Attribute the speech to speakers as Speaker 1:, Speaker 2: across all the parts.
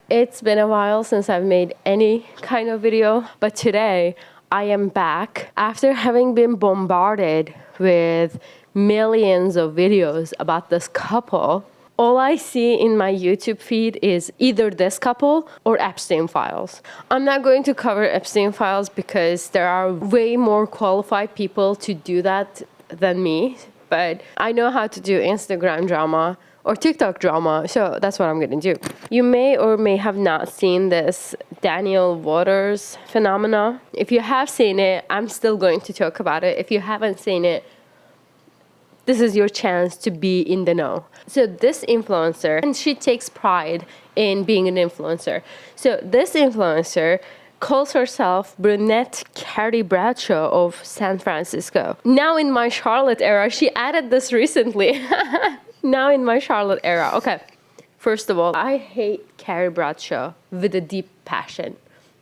Speaker 1: It's been a while since I've made any kind of video, but today I am back after having been bombarded with millions of videos about this couple. All I see in my YouTube feed is either this couple or Epstein files. I'm not going to cover Epstein files because there are way more qualified people to do that than me, but I know how to do Instagram drama or TikTok drama, so that's what I'm gonna do. You may or may have not seen this Daniel Waters phenomena. If you have seen it, I'm still going to talk about it. If you haven't seen it, this is your chance to be in the know. So this influencer, and she takes pride in being an influencer. So this influencer calls herself brunette Carrie Bradshaw of San Francisco. Now in my Charlotte era, she added this recently. Now in my Charlotte era. Okay, first of all, I hate Carrie Bradshaw with a deep passion.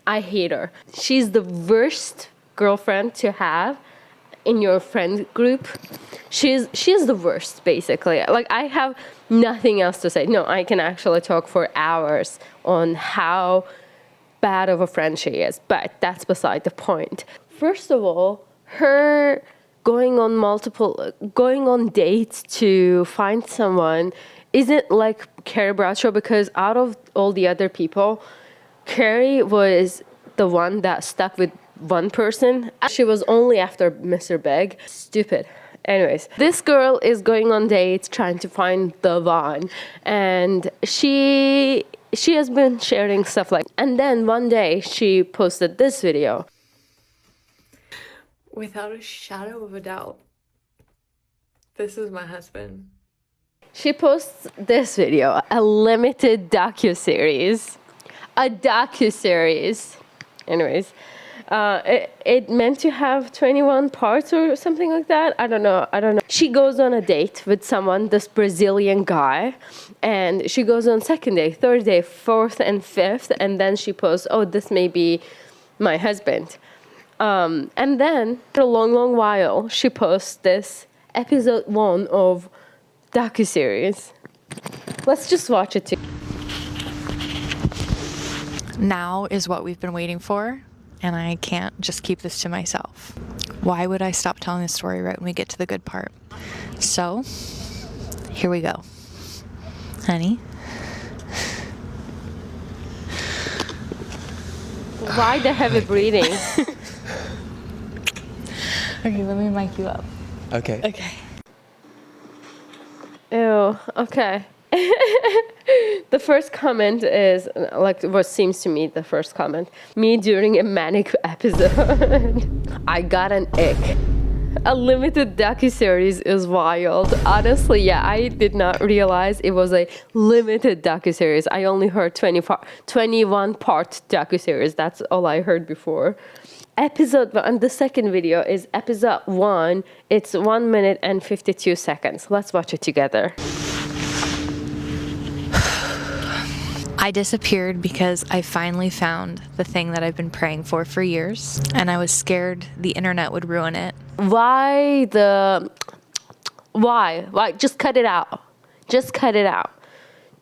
Speaker 1: I hate her. She's the worst girlfriend to have in your friend group. She's the worst, basically. Like, I have nothing else to say. No, I can actually talk for hours on how bad of a friend she is, but that's beside the point. First of all, her going on dates to find someone isn't like Carrie Bradshaw, because out of all the other people, Carrie was the one that stuck with one person. She was only after Mr. Big. Stupid. Anyways, this girl is going on dates trying to find the one, and she has been sharing stuff like, and then one day she posted this video.
Speaker 2: Without a shadow of a doubt, this is my husband.
Speaker 1: She posts this video, a limited docu-series. A docu-series. Anyways, it meant to have 21 parts or something like that. I don't know. She goes on a date with someone, this Brazilian guy, and she goes on second day, third day, fourth and fifth, and then she posts, oh, this may be my husband. And then, for a long while, she posts this episode 1 of docu-series. Let's just watch it together.
Speaker 2: Now is what we've been waiting for, and I can't just keep this to myself. Why would I stop telling the story right when we get to the good part? So, here we go. Honey?
Speaker 1: Why the heavy breathing?
Speaker 2: Okay, let me mic you up.
Speaker 3: Okay.
Speaker 2: Okay.
Speaker 1: Ew, okay. The first comment is, like, what seems to me the first comment. Me during a manic episode. I got an ick. A limited docuseries is wild. Honestly, yeah, I did not realize it was a limited docuseries. I only heard 21 part docuseries. That's all I heard before. Episode 1, the second video is episode 1. It's 1 minute and 52 seconds. Let's watch it together.
Speaker 2: I disappeared because I finally found the thing that I've been praying for years, and I was scared the internet would ruin it.
Speaker 1: Why? Just cut it out. Just cut it out.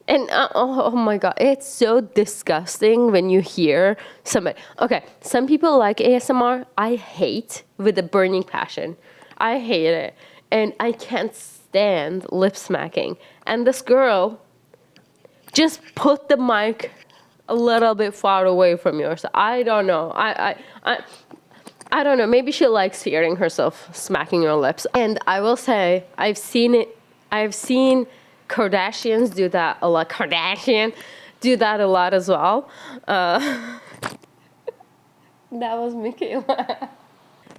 Speaker 1: And oh my God, it's so disgusting when you hear somebody. Okay, some people like ASMR. I hate with a burning passion. I hate it. And I can't stand lip smacking. And this girl just put the mic a little bit far away from yours. I don't know. I don't know. Maybe she likes hearing herself smacking her lips. And I will say, I've seen it. I've seen Kardashians do that a lot. Kardashian do that a lot as well. That was Michaela.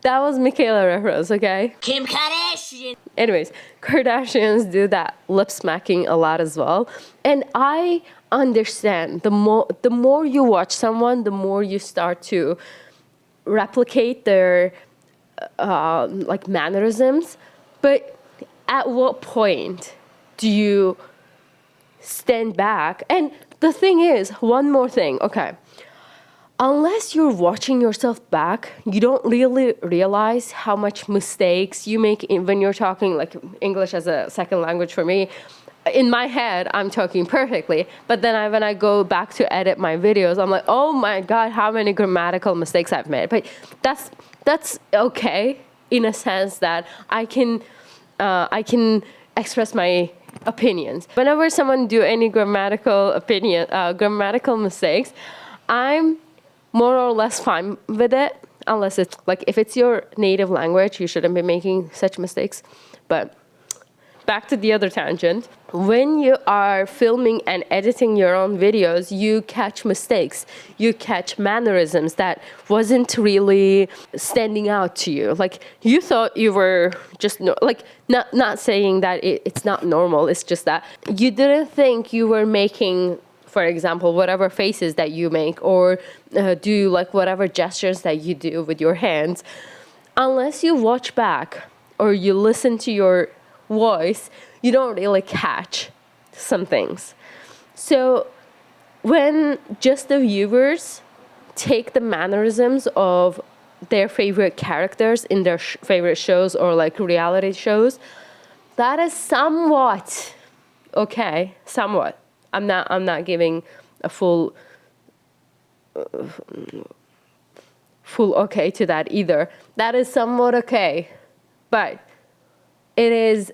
Speaker 1: That was Michaela reference, okay?
Speaker 4: Kim Kardashian.
Speaker 1: Anyways, Kardashians do that lip smacking a lot as well. And I understand the more you watch someone, the more you start to replicate their like mannerisms. But at what point do you stand back? And the thing is, one more thing, okay. Unless you're watching yourself back, you don't really realize how much mistakes you make when you're talking like English as a second language for me. in my head, I'm talking perfectly. But then when I go back to edit my videos, I'm like, oh my God, how many grammatical mistakes I've made. But that's okay in a sense that I can express my opinions. Whenever someone do any grammatical mistakes, I'm more or less fine with it, unless it's like, if it's your native language, you shouldn't be making such mistakes. But back to the other tangent. When you are filming and editing your own videos, you catch mistakes. You catch mannerisms that wasn't really standing out to you. Like, you thought you were just, not saying that it's not normal. It's just that you didn't think you were making, for example, whatever faces that you make, or do like whatever gestures that you do with your hands. Unless you watch back or you listen to your voice, you don't really catch some things. So when just the viewers take the mannerisms of their favorite characters in their favorite shows or like reality shows, that is somewhat okay. Somewhat. I'm not giving a full okay to that either. That is somewhat okay, but it is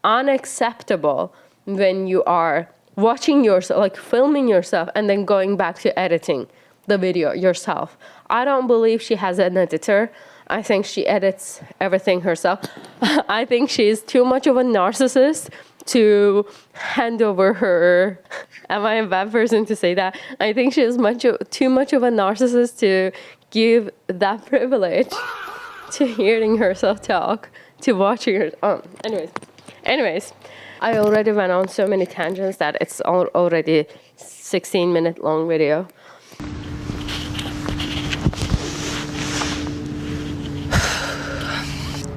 Speaker 1: unacceptable when you are watching yourself, like filming yourself, and then going back to editing the video yourself. I don't believe she has an editor. I think she edits everything herself. I think she is too much of a narcissist to hand over her. Am I a bad person to say that? I think she is too much of a narcissist to give that privilege to hearing herself talk, to watching her. Anyways, I already went on so many tangents that it's already 16-minute long video.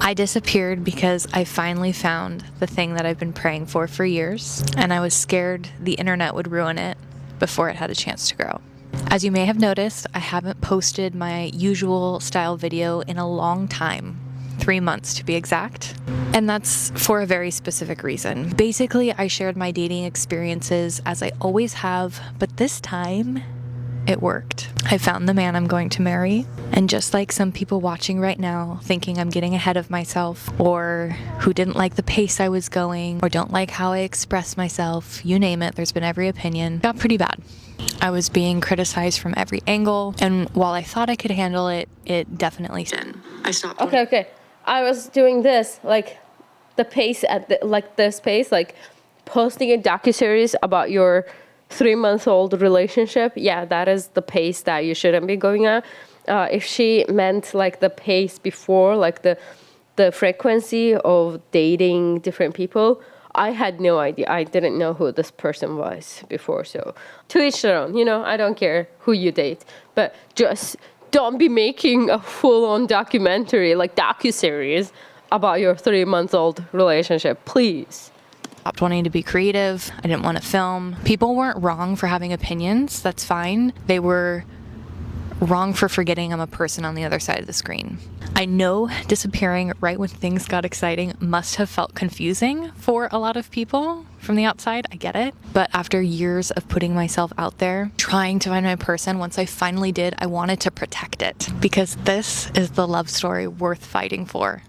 Speaker 2: I disappeared because I finally found the thing that I've been praying for years, and I was scared the internet would ruin it before it had a chance to grow. As you may have noticed, I haven't posted my usual style video in a long time, 3 months to be exact. And that's for a very specific reason. Basically, I shared my dating experiences as I always have, but this time it worked. I found the man I'm going to marry, and just like some people watching right now thinking I'm getting ahead of myself, or who didn't like the pace I was going, or don't like how I express myself, you name it, there's been every opinion, got pretty bad. I was being criticized from every angle, and while I thought I could handle it, it definitely didn't. I stopped.
Speaker 1: Okay. I was doing this, like the pace this pace, like posting a docuseries about your 3-month-old relationship. Yeah, that is the pace that you shouldn't be going at. If she meant like the pace before, like the frequency of dating different people, I had no idea. I didn't know who this person was before. So to each their own, I don't care who you date, but just don't be making a full-on documentary, like docuseries, about your 3-month-old relationship, please.
Speaker 2: Stopped wanting to be creative. I didn't want to film. People weren't wrong for having opinions. That's fine. They were wrong for forgetting I'm a person on the other side of the screen. I know disappearing right when things got exciting must have felt confusing for a lot of people from the outside. I get it. But after years of putting myself out there, trying to find my person, once I finally did, I wanted to protect it, because this is the love story worth fighting for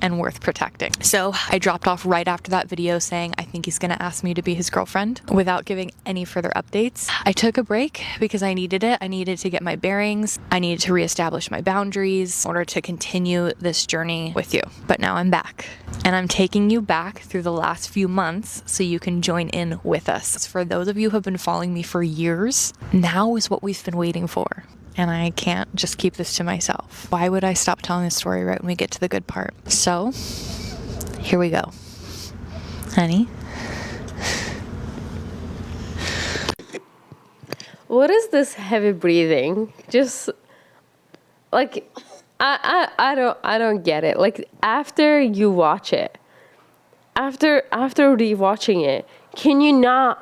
Speaker 2: and worth protecting. So I dropped off right after that video saying I think he's gonna ask me to be his girlfriend without giving any further updates. I took a break because I needed it. I needed to get my bearings. I needed to reestablish my boundaries in order to continue this journey with you. But now I'm back, and I'm taking you back through the last few months so you can join in with us. For those of you who have been following me for years, now is what we've been waiting for. And I can't just keep this to myself. Why would I stop telling the story right when we get to the good part? So, here we go. Honey?
Speaker 1: What is this heavy breathing? Just, like, I don't get it. Like, after you watch it, after rewatching it, can you not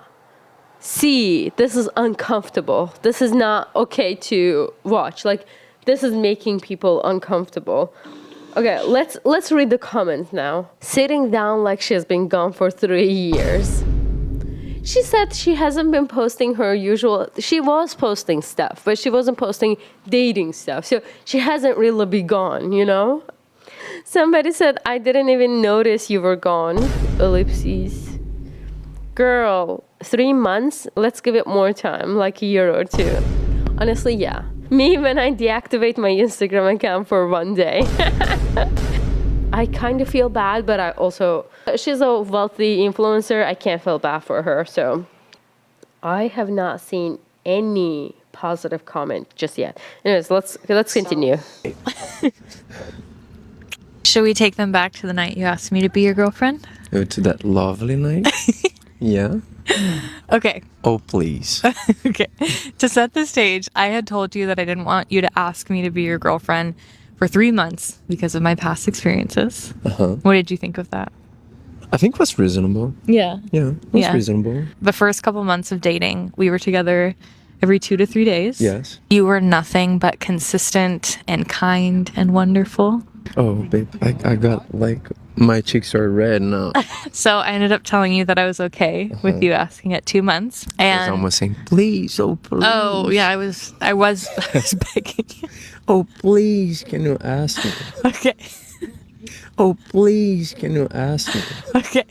Speaker 1: see this is uncomfortable? This is not okay to watch. Like, this is making people uncomfortable. Okay, let's read the comments now. Sitting down like she has been gone for 3 years. She said she hasn't been posting her usual. She was posting stuff, but she wasn't posting dating stuff. So she hasn't really been gone, you know? Somebody said, I didn't even notice you were gone. Ellipses. Girl, 3 months? Let's give it more time, like a year or two. Honestly, yeah. Me when I deactivate my Instagram account for 1 day. I kind of feel bad, but I also, she's a wealthy influencer. I can't feel bad for her. So I have not seen any positive comment just yet. Anyways, let's continue.
Speaker 2: Should we take them back to the night you asked me to be your girlfriend?
Speaker 3: Oh, to that lovely night? Yeah.
Speaker 2: Okay.
Speaker 3: Oh, please.
Speaker 2: Okay. To set the stage, I had told you that I didn't want you to ask me to be your girlfriend for 3 months because of my past experiences.
Speaker 3: Uh-huh.
Speaker 2: What did you think of that?
Speaker 3: I think it was reasonable.
Speaker 2: Yeah.
Speaker 3: Yeah, it was reasonable.
Speaker 2: The first couple months of dating, we were together every 2 to 3 days.
Speaker 3: Yes.
Speaker 2: You were nothing but consistent and kind and wonderful.
Speaker 3: Oh, babe, I got, like, my cheeks are red now.
Speaker 2: So I ended up telling you that I was okay with you asking at 2 months.
Speaker 3: I was
Speaker 2: And
Speaker 3: almost saying, please, oh, please.
Speaker 2: oh yeah, I was begging you.
Speaker 3: Oh, please, can you ask me?
Speaker 2: Okay.
Speaker 3: Oh, please, can you ask me?
Speaker 2: Okay.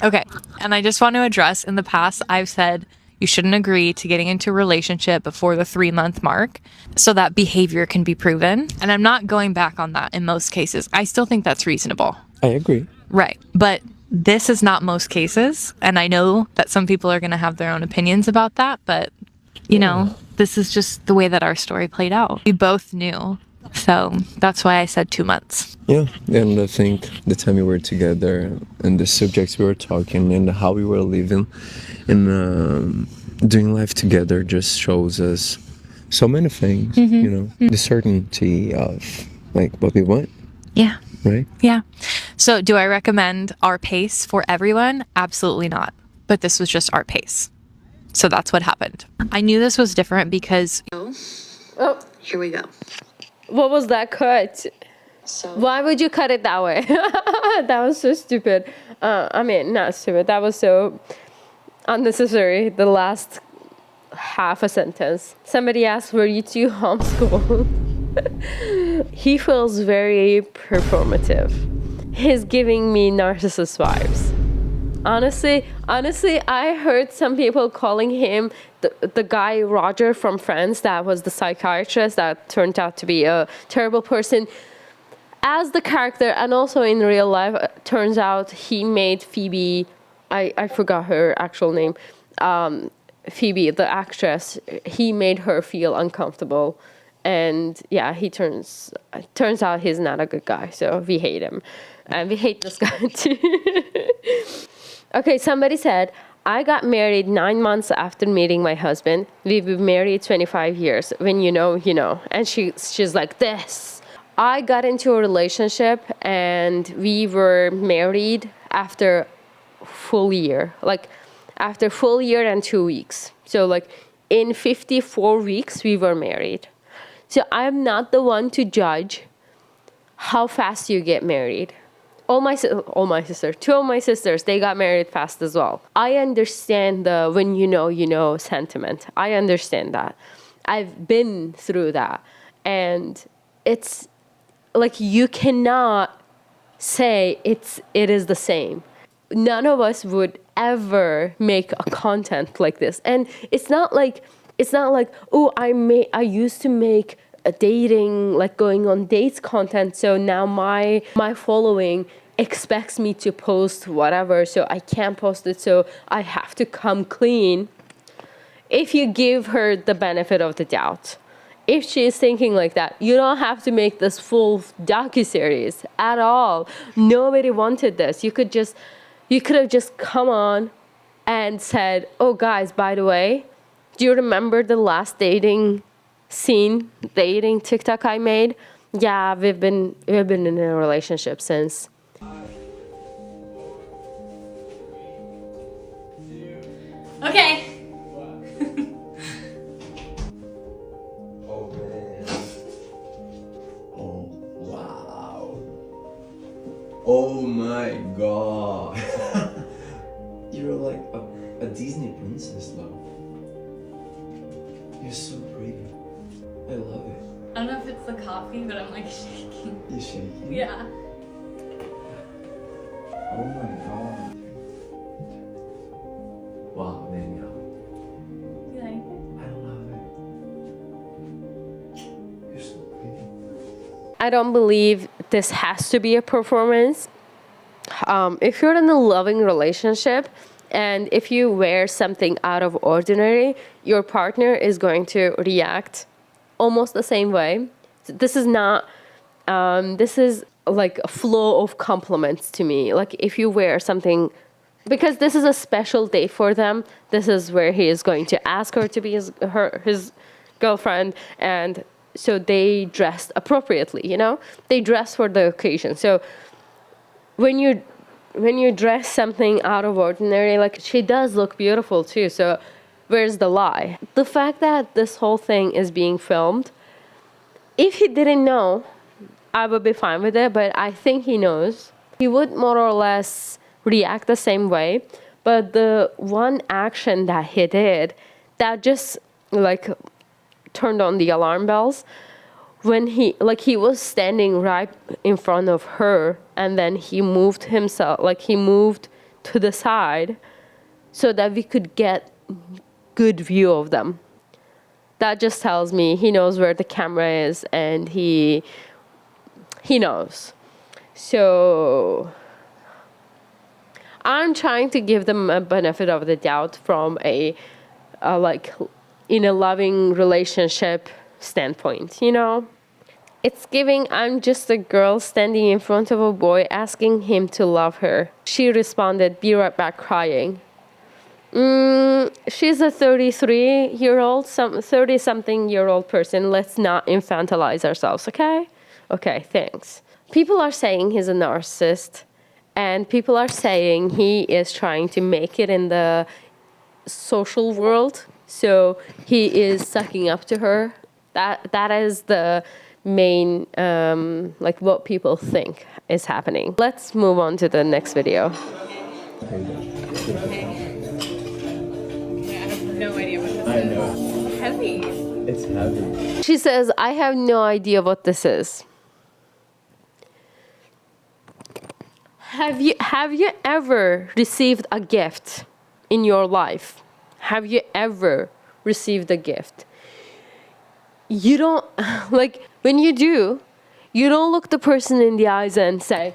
Speaker 2: Okay. And I just want to address, in the past, I've said you shouldn't agree to getting into a relationship before the 3-month mark so that behavior can be proven. And I'm not going back on that in most cases. I still think that's reasonable.
Speaker 3: I agree.
Speaker 2: Right. But this is not most cases. And I know that some people are going to have their own opinions about that. But, you know, this is just the way that our story played out. We both knew. So that's why I said 2 months.
Speaker 3: Yeah, and I think the time we were together and the subjects we were talking and how we were living and doing life together just shows us so many things, you know, the certainty of like what we want,
Speaker 2: Yeah.
Speaker 3: right?
Speaker 2: Yeah. So do I recommend our pace for everyone? Absolutely not. But this was just our pace. So that's what happened. I knew this was different because...
Speaker 1: Oh,
Speaker 2: Here we go.
Speaker 1: what was that cut?
Speaker 2: So
Speaker 1: Why would you cut it that way? That was so stupid. I mean, not stupid. That was so unnecessary. The last half a sentence. Somebody asked, were you two homeschooled? He feels very performative. He's giving me narcissist vibes. Honestly, I heard some people calling him the guy Roger from Friends that was the psychiatrist that turned out to be a terrible person. As the character and also in real life, turns out he made Phoebe, I forgot her actual name, Phoebe, the actress, he made her feel uncomfortable. And yeah, turns out he's not a good guy, so we hate him. And we hate this guy too. Okay, somebody said, I got married 9 months after meeting my husband. We've been married 25 years. When you know, you know. And she's like this. I got into a relationship and we were married after full year. Like after full year and 2 weeks. So like in 54 weeks we were married. So I'm not the one to judge how fast you get married. Two of my sisters, they got married fast as well. I understand the when you know sentiment. I understand that. I've been through that. And it's like you cannot say it is the same. None of us would ever make a content like this. And it's not like oh, I used to make a dating, like going on dates content, so now my following expects me to post whatever, so I can't post it, so I have to come clean. If you give her the benefit of the doubt, if she is thinking like that, you don't have to make this full docu-series at all. Nobody wanted this. You could have just come on and said, oh guys, by the way, do you remember the last dating TikTok I made? Yeah, we've been in a relationship since.
Speaker 2: Okay.
Speaker 3: Oh, man. Oh, wow. Oh, my God. You're like a Disney princess, love. You're so pretty. I love it.
Speaker 4: I don't know if it's the coffee, but I'm like shaking.
Speaker 3: You're shaking?
Speaker 4: Yeah.
Speaker 3: Oh my god. Wow, Danielle.
Speaker 4: You like it?
Speaker 3: I love it. You're so pretty.
Speaker 1: I don't believe this has to be a performance. If you're in a loving relationship and if you wear something out of ordinary, your partner is going to react almost the same way. This is not, this is like a flow of compliments to me. Like if you wear something, because this is a special day for them, this is where he is going to ask her to be his girlfriend, and so they dressed appropriately, you know? They dress for the occasion. So when you dress something out of ordinary, like she does look beautiful too, so where's the lie? The fact that this whole thing is being filmed, if he didn't know, I would be fine with it, but I think he knows. He would more or less react the same way, but the one action that he did that just like turned on the alarm bells, when he was standing right in front of her, and then he moved himself, like he moved to the side so that we could get good view of them. That just tells me he knows where the camera is, and he knows. So I'm trying to give them a benefit of the doubt from a like in a loving relationship standpoint, you know? It's giving, I'm just a girl standing in front of a boy asking him to love her. She responded, be right back crying. She's a 33-year-old, 30-something-year-old person. Let's not infantilize ourselves, okay? Okay, thanks. People are saying he's a narcissist, and people are saying he is trying to make it in the social world. So he is sucking up to her. That is the main, like what people think is happening. Let's move on to the next video.
Speaker 4: No idea what this
Speaker 3: I know.
Speaker 4: is. Heavy.
Speaker 3: It's heavy.
Speaker 1: She says, I have no idea what this is. Have you ever received a gift in your life? Have you ever received a gift? You don't, like, when you do, you don't look the person in the eyes and say,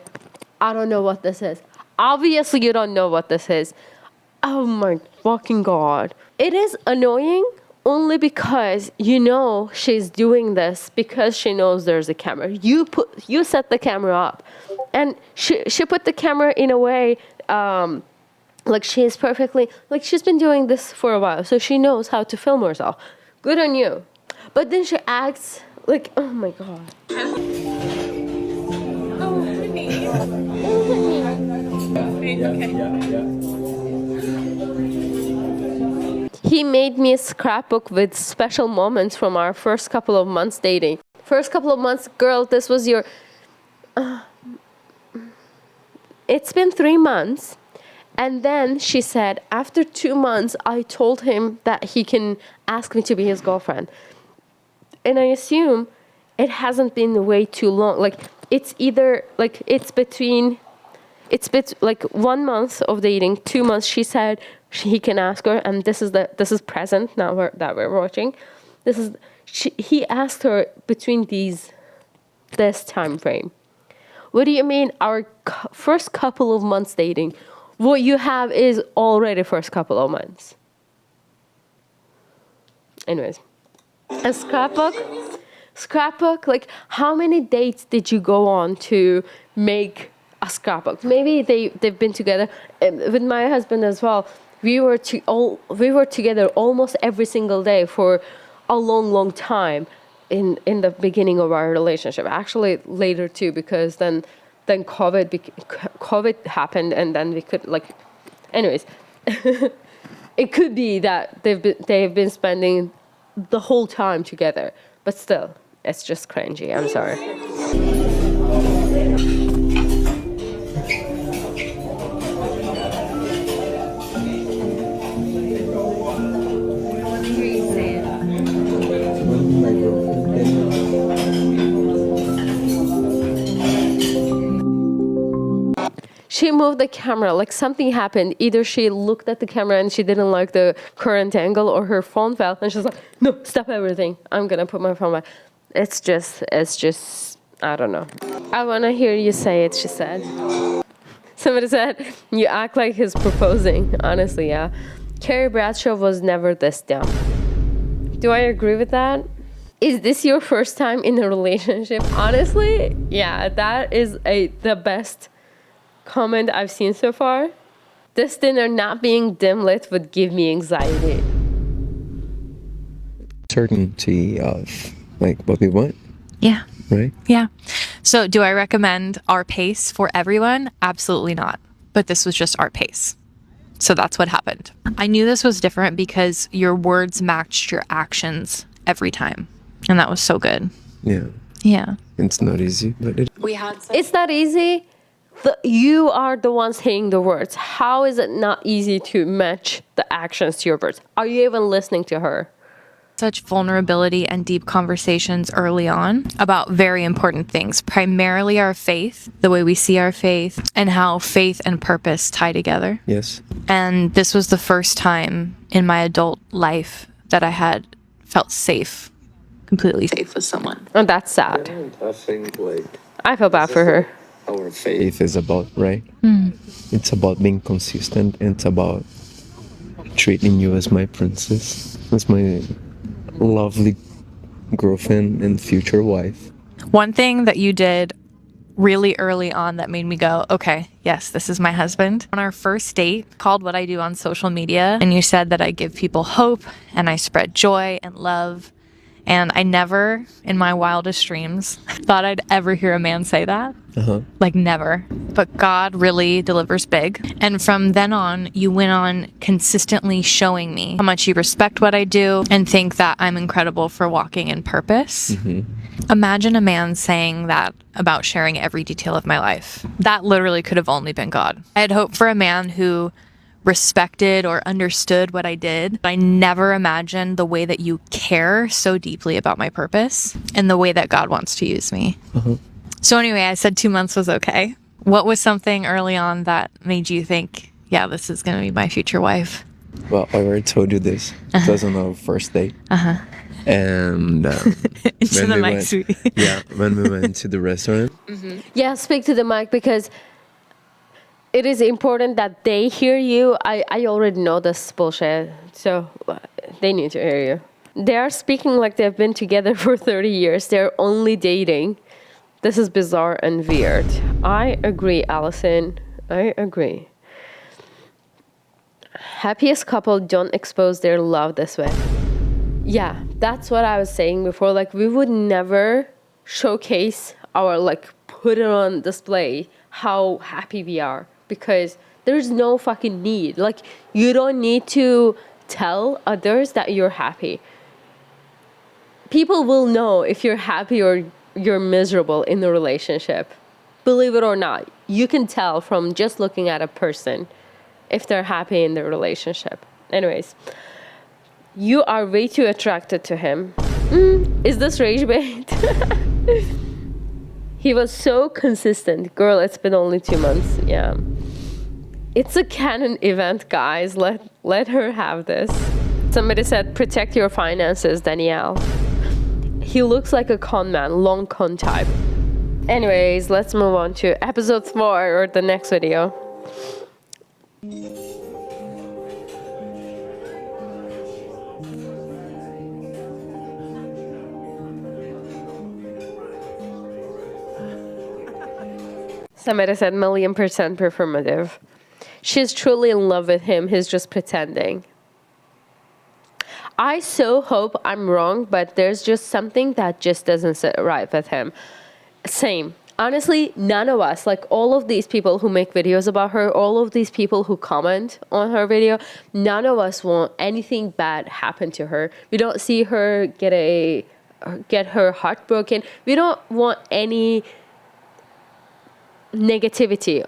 Speaker 1: I don't know what this is. Obviously, you don't know what this is. Oh my fucking God. It is annoying only because you know she's doing this because she knows there's a camera. You set the camera up, and she put the camera in a way, like she's perfectly, like she's been doing this for a while, so she knows how to film herself. Good on you. But then she acts like, oh my God.
Speaker 4: Oh, Whitney. Okay.
Speaker 1: He made me a scrapbook with special moments from our first couple of months dating. First couple of months, girl, this was your... It's been 3 months. And then she said, after 2 months, I told him that he can ask me to be his girlfriend. And I assume it hasn't been way too long. Like, it's either, like, like 1 month of dating, 2 months, she said he can ask her, and this is present now that we're watching. He asked her between this time frame. What do you mean our first couple of months dating? What you have is already first couple of months. Anyways, a scrapbook, like how many dates did you go on to make a scrapbook? Maybe they've been together. With my husband as well, we were together almost every single day for a long time in the beginning of our relationship. Actually later too, because then COVID happened, and then we could, like, anyways. It could be that they've been spending the whole time together, but still, it's just cringy. I'm sorry. she moved the camera, like something happened. Either she looked at the camera and she didn't like the current angle, or her phone fell and she's like, no, stop everything. I'm gonna put my phone back. It's just, I don't know. I wanna hear you say it, she said. Somebody said, you act like he's proposing. Honestly, yeah. Carrie Bradshaw was never this dumb. Do I agree with that? Is this your first time in a relationship? Honestly, yeah, that is the best comment I've seen so far. This dinner not being dim lit would give me anxiety.
Speaker 3: Certainty of like what we want,
Speaker 2: Yeah.
Speaker 3: right?
Speaker 2: Yeah. So do I recommend our pace for everyone? Absolutely not. But this was just our pace. So that's what happened. I knew this was different because your words matched your actions every time. And that was so good.
Speaker 3: Yeah.
Speaker 2: Yeah.
Speaker 3: It's not easy, but
Speaker 2: We had
Speaker 1: It's not easy. You are the ones saying the words. How is it not easy to match the actions to your words? Are you even listening to her?
Speaker 2: such vulnerability and deep conversations early on about very important things, primarily our faith, the way we see our faith, and how faith and purpose tie together.
Speaker 3: yes.
Speaker 2: And this was the first time in my adult life that I had felt safe, completely safe with someone.
Speaker 1: And that's sad.
Speaker 3: I think like
Speaker 1: I feel bad for her.
Speaker 3: our faith is about, right? It's about being consistent, and it's about treating you as my princess, as my lovely girlfriend and future wife.
Speaker 2: One thing that you did really early on that made me go, okay, yes, this is my husband. On our first date, called What I Do on Social Media, and you said that I give people hope and I spread joy and love. And I never, in my wildest dreams, thought I'd ever hear a man say that. Like, never. But God really delivers big. And from then on, you went on consistently showing me how much you respect what I do and think that I'm incredible for walking in purpose. Imagine a man saying that about sharing every detail of my life. That literally could have only been God. I had hoped for a man who respected or understood what I did. I never imagined the way that you care so deeply about my purpose and the way that God wants to use me. So anyway, I said 2 months was okay. What was something early on that made you think, yeah, this is going to be my future wife?
Speaker 3: Well, I already told you this. It was on our first date. And
Speaker 2: Into the mic, sweetie.
Speaker 3: yeah, when we went to the restaurant.
Speaker 1: Yeah, speak to the mic because it is important that they hear you. I already know this bullshit, so they need to hear you. They are speaking like they've been together for 30 years. They're only dating. This is bizarre and weird. I agree, Allison. I agree. Happiest couple don't expose their love this way. Yeah, that's what I was saying before. Like, we would never showcase our, like, put it on display how happy we are, because there's no fucking need. Like, you don't need to tell others that you're happy. People will know if you're happy or you're miserable in the relationship. Believe it or not, you can tell from just looking at a person if they're happy in the relationship. Anyways, you are way too attracted to him. Is this rage bait? He was so consistent. Girl, it's been only 2 months. Yeah. It's a canon event, guys. Let her have this. Somebody said, protect your finances, Danielle. He looks like a con man, long con type. Anyways, let's move on to episode 4 or the next video. Somebody said 1,000,000% performative. She's truly in love with him. He's just pretending. I so hope I'm wrong, but there's just something that just doesn't sit right with him. Same. Honestly, none of us, like all of these people who make videos about her, all of these people who comment on her video, none of us want anything bad happen to her. We don't see her get her heart broken. We don't want any negativity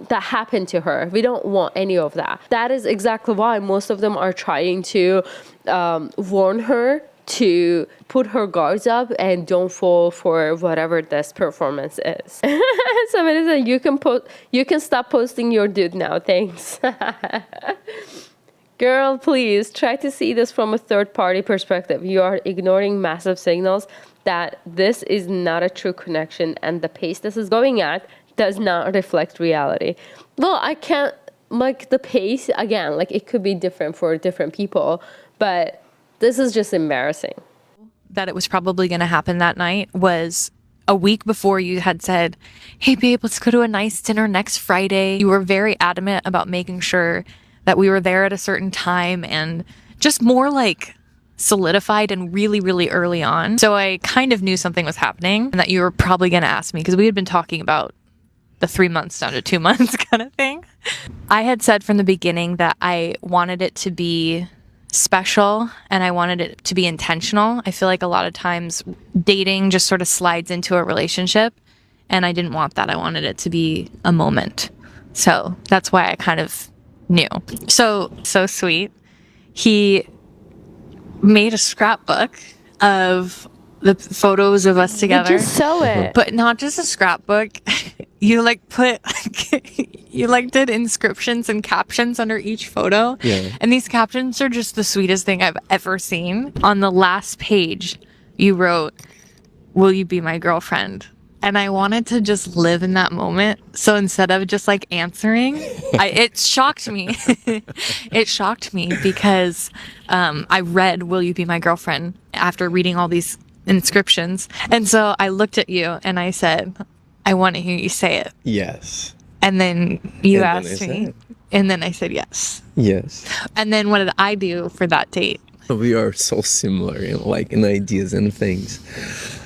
Speaker 1: that happened to her. We don't want any of that. That is exactly why most of them are trying to warn her to put her guards up and don't fall for whatever this performance is. Somebody said you can stop posting your dude now, thanks. Girl, please try to see this from a third party perspective. You are ignoring massive signals that this is not a true connection, and the pace this is going at does not reflect reality. Well, I can't, like, the pace, again, like, it could be different for different people, but this is just embarrassing.
Speaker 2: That it was probably going to happen that night was a week before you had said, hey babe, let's go to a nice dinner next Friday. You were very adamant about making sure that we were there at a certain time, and just more like solidified and really, really early on. So I kind of knew something was happening and that you were probably going to ask me, because we had been talking about the 3 months down to 2 months kind of thing. I had said from the beginning that I wanted it to be special and I wanted it to be intentional. I feel like a lot of times dating just sort of slides into a relationship, and I didn't want that. I wanted it to be a moment. So that's why I kind of knew. So sweet. He made a scrapbook of the photos of us together.
Speaker 1: Just sew it.
Speaker 2: But not just a scrapbook. You like put, you like did inscriptions and captions under each photo.
Speaker 3: Yeah.
Speaker 2: And these captions are just the sweetest thing I've ever seen. On the last page, you wrote, "Will you be my girlfriend?" And I wanted to just live in that moment. So instead of just like answering, it shocked me. It shocked me because I read, "Will you be my girlfriend?" after reading all these inscriptions. And so I looked at you and I said, "I want to hear you say it."
Speaker 3: Yes.
Speaker 2: And then you
Speaker 3: And then
Speaker 2: asked
Speaker 3: I
Speaker 2: me.
Speaker 3: said.
Speaker 2: And then I said yes.
Speaker 3: Yes.
Speaker 2: And then what did I do for that date?
Speaker 3: We are so similar in ideas and things.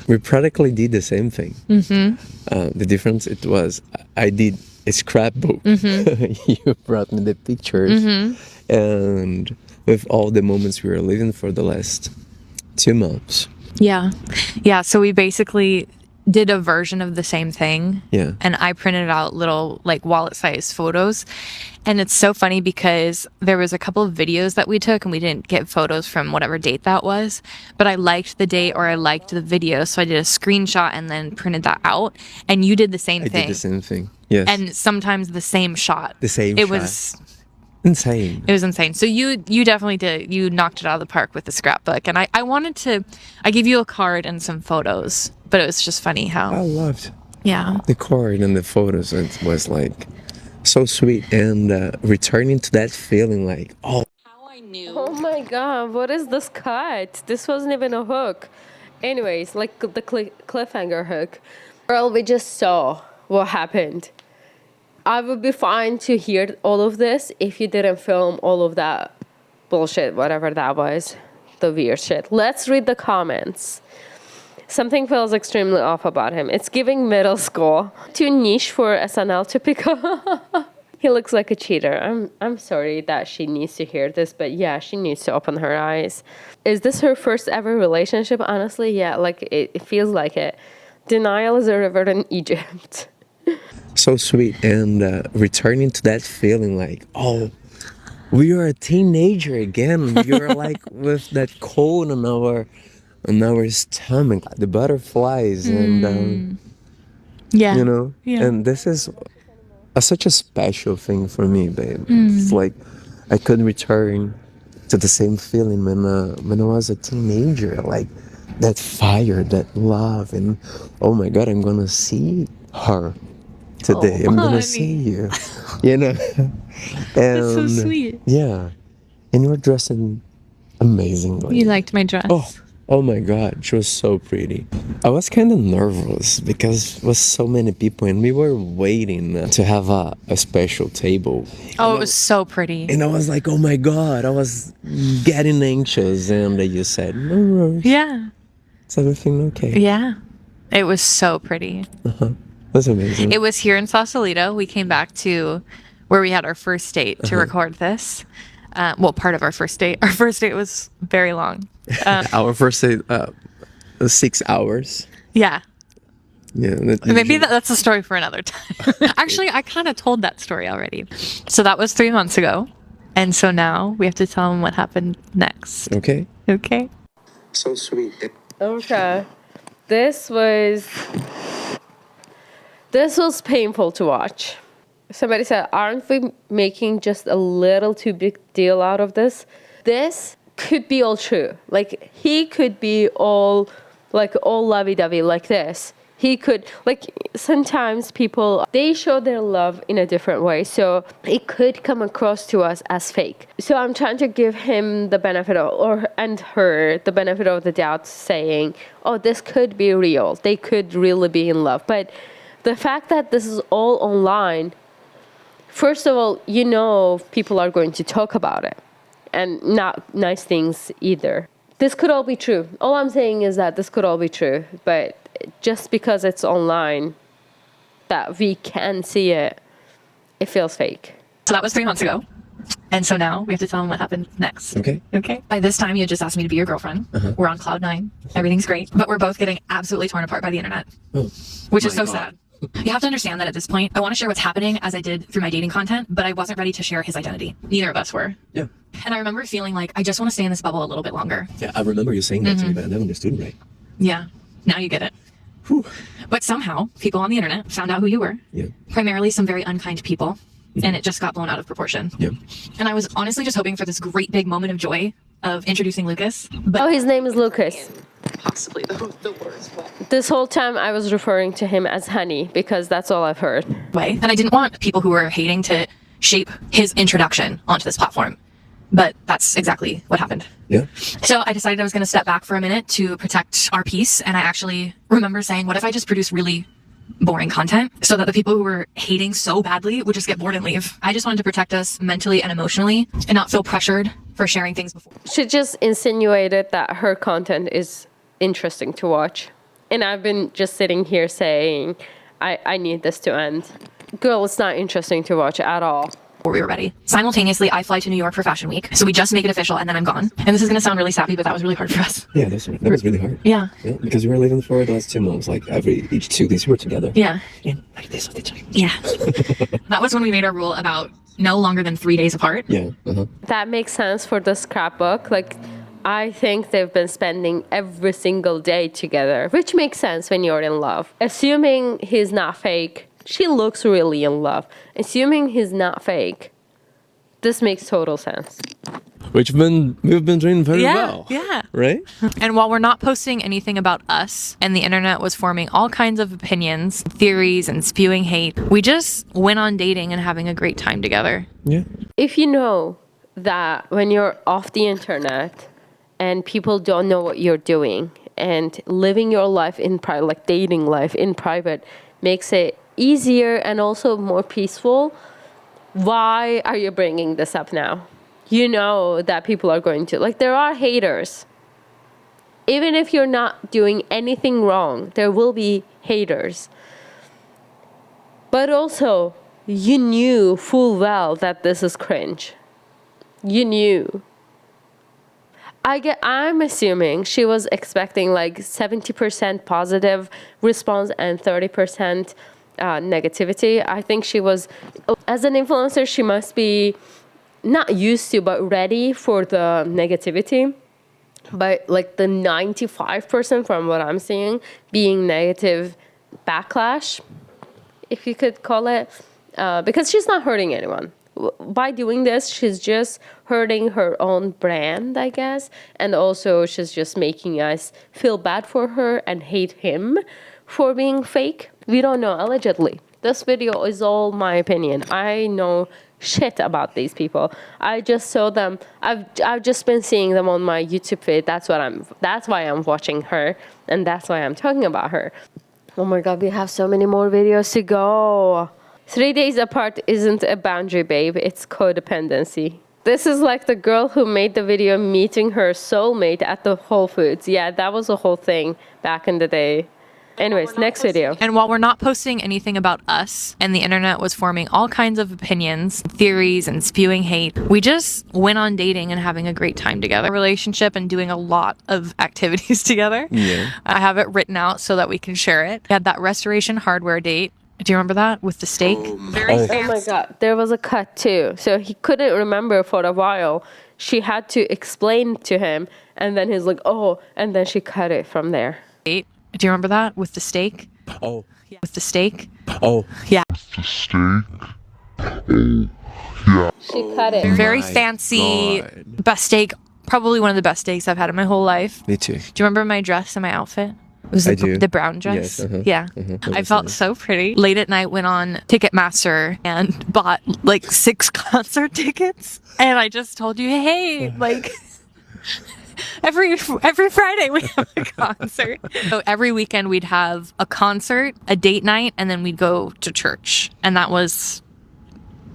Speaker 3: We practically did the same thing. The difference it was I did a scrapbook. You brought me the pictures, and with all the moments we were living for the last 2 months.
Speaker 2: Yeah. Yeah. So we basically did a version of the same thing.
Speaker 3: Yeah.
Speaker 2: And I printed out little like wallet sized photos. And it's so funny because there was a couple of videos that we took and we didn't get photos from whatever date that was. But I liked the date or I liked the video. So I did a screenshot and then printed that out. And you did the same
Speaker 3: I
Speaker 2: thing.
Speaker 3: did the same thing. Yes.
Speaker 2: And sometimes the same shot.
Speaker 3: The same
Speaker 2: It
Speaker 3: shot.
Speaker 2: was
Speaker 3: insane.
Speaker 2: It was insane. So you definitely did. You knocked it out of the park with the scrapbook. And I gave you a card and some photos, but it was just funny
Speaker 3: I
Speaker 2: how,
Speaker 3: loved
Speaker 2: yeah.
Speaker 3: the card and the photos. It was like so sweet, and returning to that feeling like, oh,
Speaker 2: How I knew.
Speaker 1: Oh my god, what is this cut? This wasn't even a hook. Anyways, like the cliffhanger hook. Girl, we just saw what happened. I would be fine to hear all of this if you didn't film all of that bullshit, whatever that was, the weird shit. Let's read the comments. Something feels extremely off about him. It's giving middle school. Too niche for SNL to pick up. He looks like a cheater. I'm sorry that she needs to hear this, but yeah, she needs to open her eyes. Is this her first ever relationship? Honestly, yeah, like it feels like it. Denial is a river in Egypt.
Speaker 3: so sweet, and returning to that feeling like, oh, we are a teenager again. You're like with that cold on our stomach, the butterflies, and
Speaker 2: Yeah.
Speaker 3: you know,
Speaker 2: Yeah.
Speaker 3: and this is such a special thing for me, babe. It's like I could return to the same feeling when I was a teenager, like that fire, that love, and oh my God, I'm gonna see her today. I'm gonna
Speaker 2: honey.
Speaker 3: see you, you know. And
Speaker 2: That's so sweet.
Speaker 3: yeah, and you were dressing amazingly.
Speaker 2: You liked my dress.
Speaker 3: Oh my God, she was so pretty. I was kind of nervous because there was so many people and we were waiting to have a special table.
Speaker 2: Oh, it was so pretty.
Speaker 3: And I was like, oh my God, I was getting anxious, and you said, no worries,
Speaker 2: Yeah.
Speaker 3: is everything okay?
Speaker 2: Yeah. It was so pretty.
Speaker 3: That's amazing.
Speaker 2: It was here in Sausalito. We came back to where we had our first date to record this. Well, part of our first date. Our first date was very long.
Speaker 3: Our first date, 6 hours.
Speaker 2: Yeah.
Speaker 3: Yeah.
Speaker 2: Maybe that's a story for another time. Actually, I kind of told that story already. So that was 3 months ago. And so now we have to tell them what happened next.
Speaker 3: Okay.
Speaker 2: Okay.
Speaker 3: So sweet.
Speaker 1: Okay. This was painful to watch. Somebody said, aren't we making just a little too big deal out of this? This could be all true. Like, he could be all lovey-dovey like this. He could, like, sometimes people, they show their love in a different way. So it could come across to us as fake. So I'm trying to give him the benefit of, and her the benefit of the doubt, saying, oh, this could be real. They could really be in love. But the fact that this is all online, first of all, you know, people are going to talk about it, and not nice things either. This could all be true. All I'm saying is that this could all be true, but just because it's online, that we can see it, it feels fake.
Speaker 2: So that was 3 months ago. And so now we have to tell him what happened next.
Speaker 3: Okay.
Speaker 2: Okay. By this time, you had just asked me to be your girlfriend. We're on cloud 9. Everything's great. But we're both getting absolutely torn apart by the internet, which is so sad. You have to understand that at this point, I want to share what's happening as I did through my dating content, but I wasn't ready to share his identity. Neither of us were.
Speaker 3: Yeah.
Speaker 2: And I remember feeling like I just want to stay in this bubble a little bit longer.
Speaker 3: Yeah, I remember you saying that to me, but I never understood right.
Speaker 2: Yeah. Now you get it.
Speaker 3: Whew.
Speaker 2: But somehow, people on the internet found out who you were.
Speaker 3: Yeah.
Speaker 2: Primarily some very unkind people. And it just got blown out of proportion.
Speaker 3: Yeah.
Speaker 2: And I was honestly just hoping for this great big moment of joy of introducing Lucas. But
Speaker 1: Oh, his name is Lucas.
Speaker 2: possibly the worst way.
Speaker 1: This whole time I was referring to him as Honey because that's all I've heard.
Speaker 2: And I didn't want people who were hating to shape his introduction onto this platform. But that's exactly what happened.
Speaker 3: Yeah.
Speaker 2: So I decided I was going to step back for a minute to protect our peace. And I actually remember saying, what if I just produce really boring content so that the people who were hating so badly would just get bored and leave? I just wanted to protect us mentally and emotionally and not feel pressured for sharing things before.
Speaker 1: She just insinuated that her content is interesting to watch. And I've been just sitting here saying, I need this to end. Girl, it's not interesting to watch at all.
Speaker 2: Before we were ready. Simultaneously, I fly to New York for Fashion Week. So we just make it official and then I'm gone. And this is going to sound really sappy, but that was really hard for us.
Speaker 3: Yeah, that was really hard.
Speaker 2: Yeah.
Speaker 3: Yeah, because we were living for the last 2 months, like each 2 days we were together.
Speaker 2: Yeah.
Speaker 3: And like this all the time.
Speaker 2: Yeah. That was when we made our rule about no longer than 3 days apart.
Speaker 3: Yeah.
Speaker 1: That makes sense for the scrapbook. Like, I think they've been spending every single day together, which makes sense when you're in love. Assuming he's not fake, she looks really in love. Assuming he's not fake, this makes total sense.
Speaker 3: Which we've been doing very well.
Speaker 2: Yeah.
Speaker 3: Right?
Speaker 2: And while we're not posting anything about us and the internet was forming all kinds of opinions, theories, and spewing hate, we just went on dating and having a great time together.
Speaker 3: Yeah.
Speaker 1: If you know that when you're off the internet and people don't know what you're doing and living your life in private, like dating life in private, makes it easier and also more peaceful, why are you bringing this up now? You know that people are going to, like, there are haters. Even if you're not doing anything wrong, there will be haters. But also, you knew full well that this is cringe. You knew. I'm assuming she was expecting like 70% positive response and 30% negativity. I think she was, as an influencer, she must be not used to, but ready for the negativity. But like the 95% from what I'm seeing being negative backlash, if you could call it, because she's not hurting anyone. By doing this, she's just hurting her own brand, I guess. And also she's just making us feel bad for her and hate him for being fake. We don't know, allegedly. This video is all my opinion. I know shit about these people. I just saw them. I've just been seeing them on my YouTube feed. That's why I'm watching her, and that's why I'm talking about her. Oh my god, we have so many more videos to go. 3 days apart isn't a boundary, babe. It's codependency. This is like the girl who made the video meeting her soulmate at the Whole Foods. Yeah, that was a whole thing back in the day. Anyways, next video.
Speaker 2: And while we're not posting anything about us and the internet was forming all kinds of opinions, theories, and spewing hate, we just went on dating and having a great time together. A relationship and doing a lot of activities together.
Speaker 3: Yeah.
Speaker 2: I have it written out so that we can share it. We had that restoration hardware date. Do you remember that with the steak? Very
Speaker 1: Oh
Speaker 2: fancy.
Speaker 1: my god, there was a cut too. So he couldn't remember for a while. She had to explain to him, And then he's like, oh, and then she cut it from there.
Speaker 2: Do you remember that with the steak?
Speaker 3: Oh,
Speaker 2: With the steak?
Speaker 3: oh.
Speaker 2: Yeah.
Speaker 1: She cut it.
Speaker 2: Very
Speaker 3: My
Speaker 2: fancy.
Speaker 3: God.
Speaker 2: Best steak. Probably one of the best steaks I've had in my whole life.
Speaker 3: Me too.
Speaker 2: Do you remember my dress and my outfit? It was
Speaker 3: I
Speaker 2: the,
Speaker 3: do.
Speaker 2: the brown dress.
Speaker 3: Yes,
Speaker 2: Yeah.
Speaker 3: That
Speaker 2: I
Speaker 3: was
Speaker 2: felt
Speaker 3: nice.
Speaker 2: so pretty. Late at night, went on Ticketmaster and bought like 6 concert tickets. And I just told you, hey, like every Friday we have a concert. So every weekend we'd have a concert, a date night, and then we'd go to church. And that was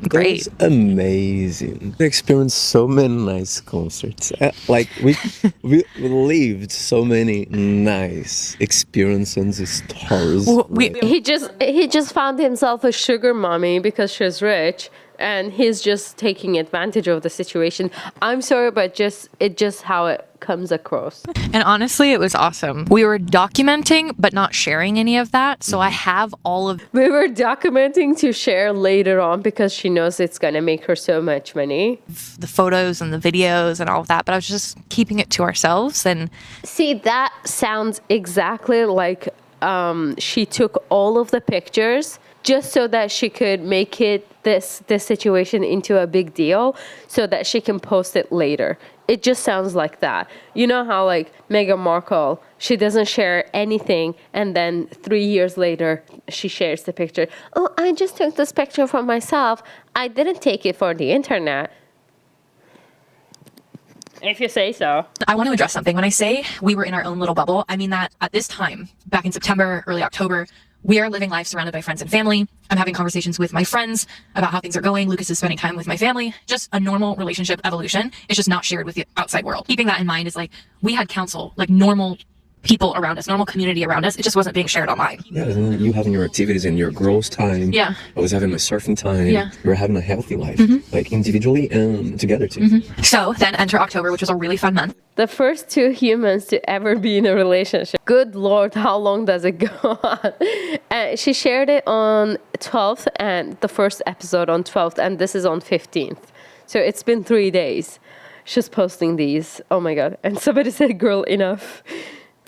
Speaker 2: great.
Speaker 3: It was amazing. We experienced so many nice concerts. Like we lived so many nice experiences and stories.
Speaker 2: Well,
Speaker 1: He just found himself a sugar mommy because she's rich, and he's just taking advantage of the situation. I'm sorry, but it's just how it comes across.
Speaker 2: And honestly, it was awesome. We were documenting, but not sharing any of that. So I have all of
Speaker 1: We were documenting to share later on because she knows it's gonna make her so much money.
Speaker 2: the photos and the videos and all of that, but I was just keeping it to ourselves. And
Speaker 1: See, that sounds exactly like she took all of the pictures just so that she could make it this situation into a big deal so that she can post it later. It just sounds like that. You know how like Meghan Markle, she doesn't share anything, and then 3 years later she shares the picture. Oh, I just took this picture for myself. I didn't take it for the internet. If you say so.
Speaker 2: I want to address something. When I say we were in our own little bubble, I mean that at this time, back in September, early October, we are living life surrounded by friends and family. I'm having conversations with my friends about how things are going. Lucas is spending time with my family. Just a normal relationship evolution. It's just not shared with the outside world. Keeping that in mind is like, we had counsel, like normal people around us, normal community around us. It just wasn't being shared online.
Speaker 3: Yeah, and you having your activities and your girls' time.
Speaker 2: Yeah.
Speaker 3: I was having my surfing time.
Speaker 2: Yeah.
Speaker 3: We were having a healthy life, like individually and together too.
Speaker 2: So then enter October, which was a really fun month.
Speaker 1: The first 2 humans to ever be in a relationship. Good Lord, how long does it go on? And she shared it on 12th and the first episode on 12th, and this is on 15th. So it's been 3 days. She's posting these. Oh my God. And somebody said, girl, enough.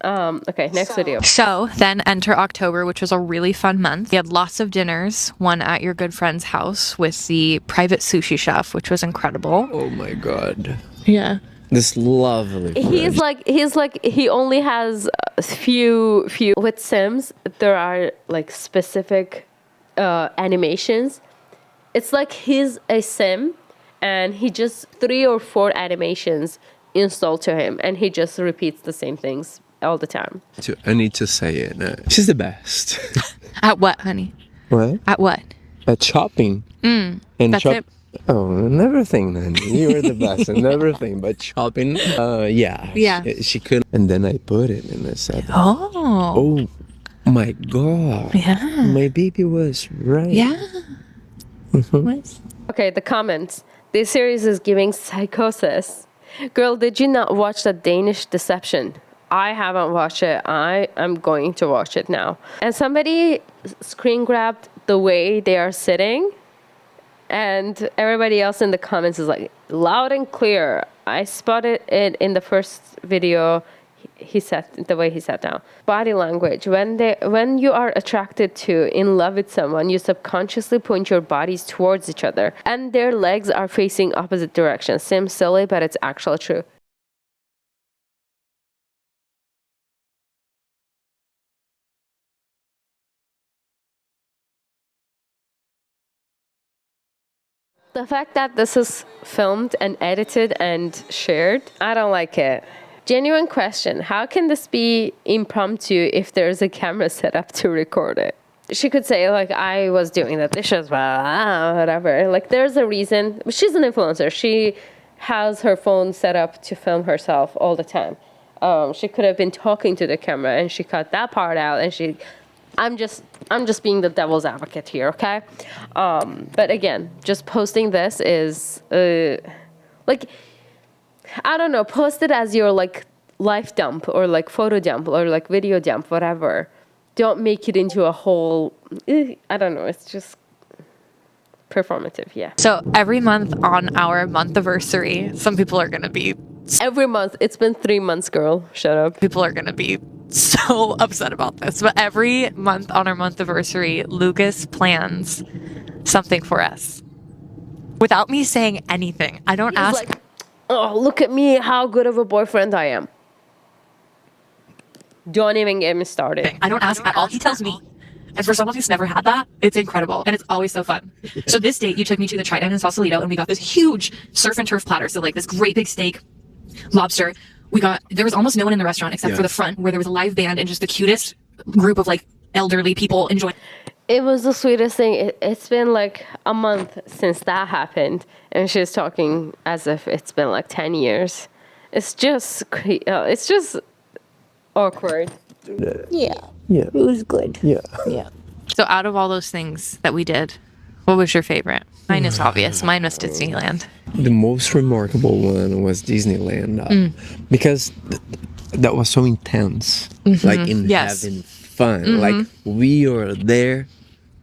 Speaker 1: Okay, next video.
Speaker 2: So then enter October, which was a really fun month. We had lots of dinners, one at your good friend's house with the private sushi chef, which was incredible.
Speaker 3: Oh my God.
Speaker 2: Yeah.
Speaker 3: This lovely.
Speaker 1: He's like he only has a few with Sims. There are like specific animations. It's like he's a Sim, and he just 3 or 4 animations installed to him, and he just repeats the same things all the time.
Speaker 3: I need to say it. She's the best.
Speaker 2: At what, honey?
Speaker 3: What?
Speaker 2: At what?
Speaker 3: At shopping. And
Speaker 2: That's it?
Speaker 3: Oh, and everything then. You were the best and everything, but shopping. Yeah.
Speaker 2: Yeah.
Speaker 3: She could. And then I put it and I said,
Speaker 2: Oh.
Speaker 3: oh my God.
Speaker 2: Yeah.
Speaker 3: My baby was right.
Speaker 2: Yeah.
Speaker 1: Okay, the comments. This series is giving psychosis. Girl, did you not watch the Danish Deception? I haven't watched it. I am going to watch it now. And somebody screen grabbed the way they are sitting, and everybody else in the comments is like, loud and clear. I spotted it in the first video. He sat the way he sat down. Body language. When you are attracted to, in love with someone, you subconsciously point your bodies towards each other, and their legs are facing opposite directions. Seems silly, but it's actually true. The fact that this is filmed and edited and shared, I don't like it. Genuine question, how can this be impromptu if there's a camera set up to record it? She could say, like, I was doing the dishes, whatever. Like, there's a reason. She's an influencer. She has her phone set up to film herself all the time. She could have been talking to the camera, and she cut that part out, and I'm just being the devil's advocate here, okay? But again, just posting this is, like, I don't know, post it as your, like, life dump or, like, photo dump or, like, video dump, whatever. Don't make it into a whole, I don't know, it's just performative, yeah.
Speaker 2: So every month on our month anniversary, some people are going to be
Speaker 1: Every month. It's been 3 months, girl. Shut up.
Speaker 2: People are going to be so upset about this. But every month on our month anniversary, Lucas plans something for us without me saying anything. I don't
Speaker 1: He's
Speaker 2: ask.
Speaker 1: like, oh, look at me, how good of a boyfriend I am. Don't even get me started.
Speaker 2: I don't ask at all. He tells me. And for someone who's never had that, it's incredible. And it's always so fun. So this date, you took me to the Trident in Sausalito, and we got this huge surf and turf platter. So like this great big steak, lobster. There was almost no one in the restaurant except for the front, where there was a live band and just the cutest group of like elderly people enjoying.
Speaker 1: It was the sweetest thing. It's been like a month since that happened. And she's talking as if it's been like 10 years. It's just awkward.
Speaker 5: Yeah.
Speaker 3: Yeah.
Speaker 5: It was good.
Speaker 3: Yeah.
Speaker 5: Yeah.
Speaker 2: So out of all those things that we did, what was your favorite? Mine is obvious. Mine was Disneyland.
Speaker 3: The most remarkable one was Disneyland because that was so intense. Like in
Speaker 2: Yes.
Speaker 3: having fun. Like we are there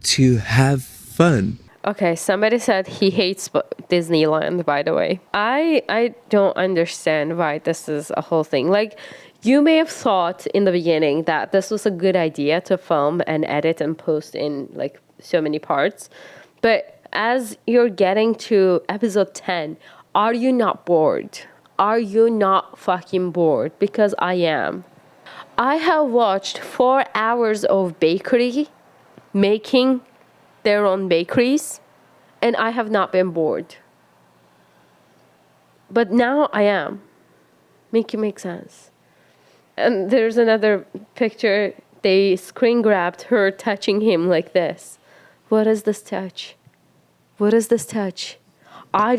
Speaker 3: to have fun.
Speaker 1: Okay, somebody said he hates Disneyland, by the way. I don't understand why this is a whole thing. Like, you may have thought in the beginning that this was a good idea to film and edit and post in like so many parts. But as you're getting to episode 10, are you not bored? Are you not fucking bored? Because I am. I have watched 4 hours of bakery making their own bakeries, and I have not been bored. But now I am. Make it make sense. And there's another picture. They screen grabbed her touching him like this. What is this touch? What is this touch? I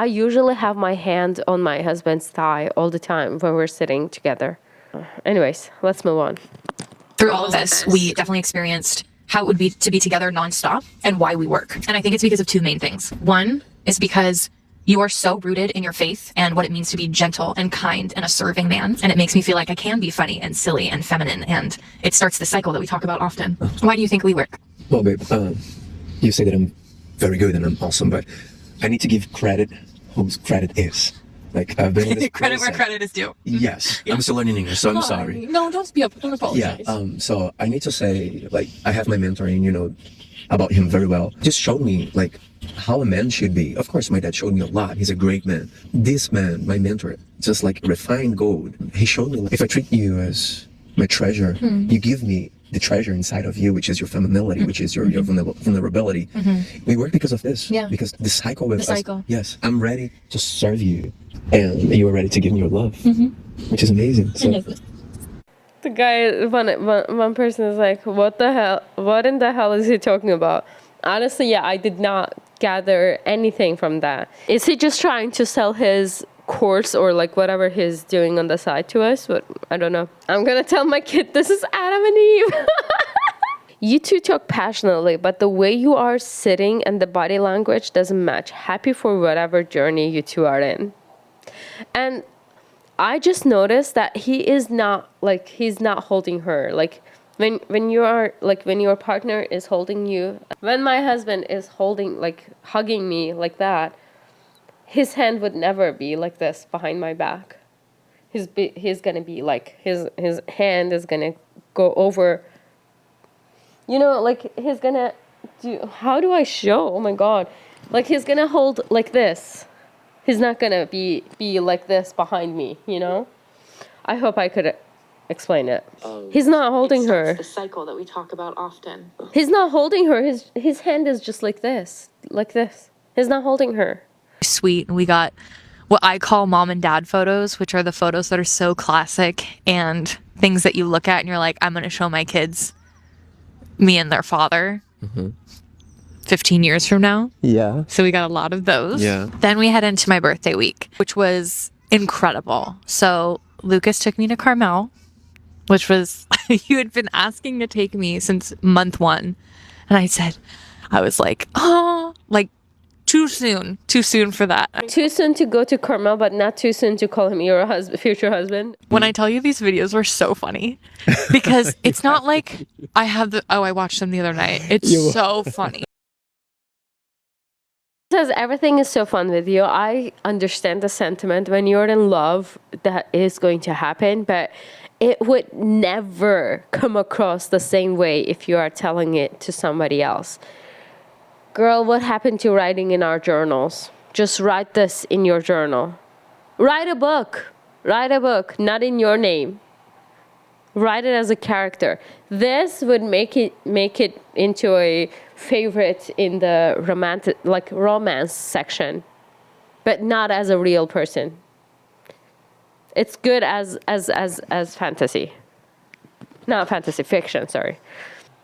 Speaker 1: usually have my hand on my husband's thigh all the time when we're sitting together. Anyways, let's move on.
Speaker 2: Through all of this, we definitely experienced how it would be to be together nonstop and why we work. And I think it's because of two main things. One is because you are so rooted in your faith and what it means to be gentle and kind and a serving man. And it makes me feel like I can be funny and silly and feminine. And it starts the cycle that we talk about often. Why do you think we work?
Speaker 3: Well, babe, you say that I'm very good and I'm awesome, but I need to give credit whose credit is. Like, I've been in this
Speaker 2: Credit where
Speaker 3: process.
Speaker 2: credit is due.
Speaker 3: Yes, I'm still learning English, so I'm sorry.
Speaker 2: No, don't apologize.
Speaker 3: Yeah, so I need to say, like, I have my mentor and you know about him very well. Just showed me, like, how a man should be. Of course, my dad showed me a lot. He's a great man. This man, my mentor, just like refined gold. He showed me, like, if I treat you as my treasure, you give me the treasure inside of you, which is your femininity, which is your vulnerability. We work because of this.
Speaker 2: Yeah.
Speaker 3: Because the cycle with
Speaker 2: The
Speaker 3: us.
Speaker 2: cycle.
Speaker 3: Yes, I'm ready to serve you, and you are ready to give me your love, which is amazing. So,
Speaker 1: The guy, one person is like, what the hell? What in the hell is he talking about? Honestly, yeah, I did not gather anything from that. Is he just trying to sell his course or like whatever he's doing on the side to us? But I don't know. I'm gonna tell my kid this is Adam and Eve. You two talk passionately, but the way you are sitting and the body language doesn't match. Happy for whatever journey you two are in. And I just noticed that he's not holding her. Like when your partner is holding you, when my husband is hugging me like that, his hand would never be like this behind my back. He's gonna be like his hand is gonna go over. You know, like he's gonna do. How do I show? Oh my god! Like he's gonna hold like this. He's not gonna be like this behind me. You know. I hope I could explain it. He's not holding her.
Speaker 2: The cycle that we talk about often.
Speaker 1: He's not holding her. His hand is just like this, like this. He's not holding her.
Speaker 2: Sweet. And we got what I call mom and dad photos, which are the photos that are so classic and things that you look at and you're like, I'm going to show my kids me and their father 15 years from now.
Speaker 3: yeah.
Speaker 2: So we got a lot of those.
Speaker 3: Yeah.
Speaker 2: Then we head into my birthday week, which was incredible. So Lucas took me to Carmel, which was, you had been asking to take me since month 1. And I was like, oh, like too soon for that.
Speaker 1: Too soon to go to Carmel, but not too soon to call him your future husband.
Speaker 2: When I tell you these videos were so funny because it's not like I watched them the other night. It's so funny.
Speaker 1: Says everything is so fun with you. I understand the sentiment. When you're in love, that is going to happen, but it would never come across the same way if you are telling it to somebody else. Girl, what happened to writing in our journals? Just write this in your journal. Write a book. Write a book, not in your name. Write it as a character. This would make it into a favorite in the romance section, but not as a real person. It's good as fantasy. Not fantasy fiction, sorry.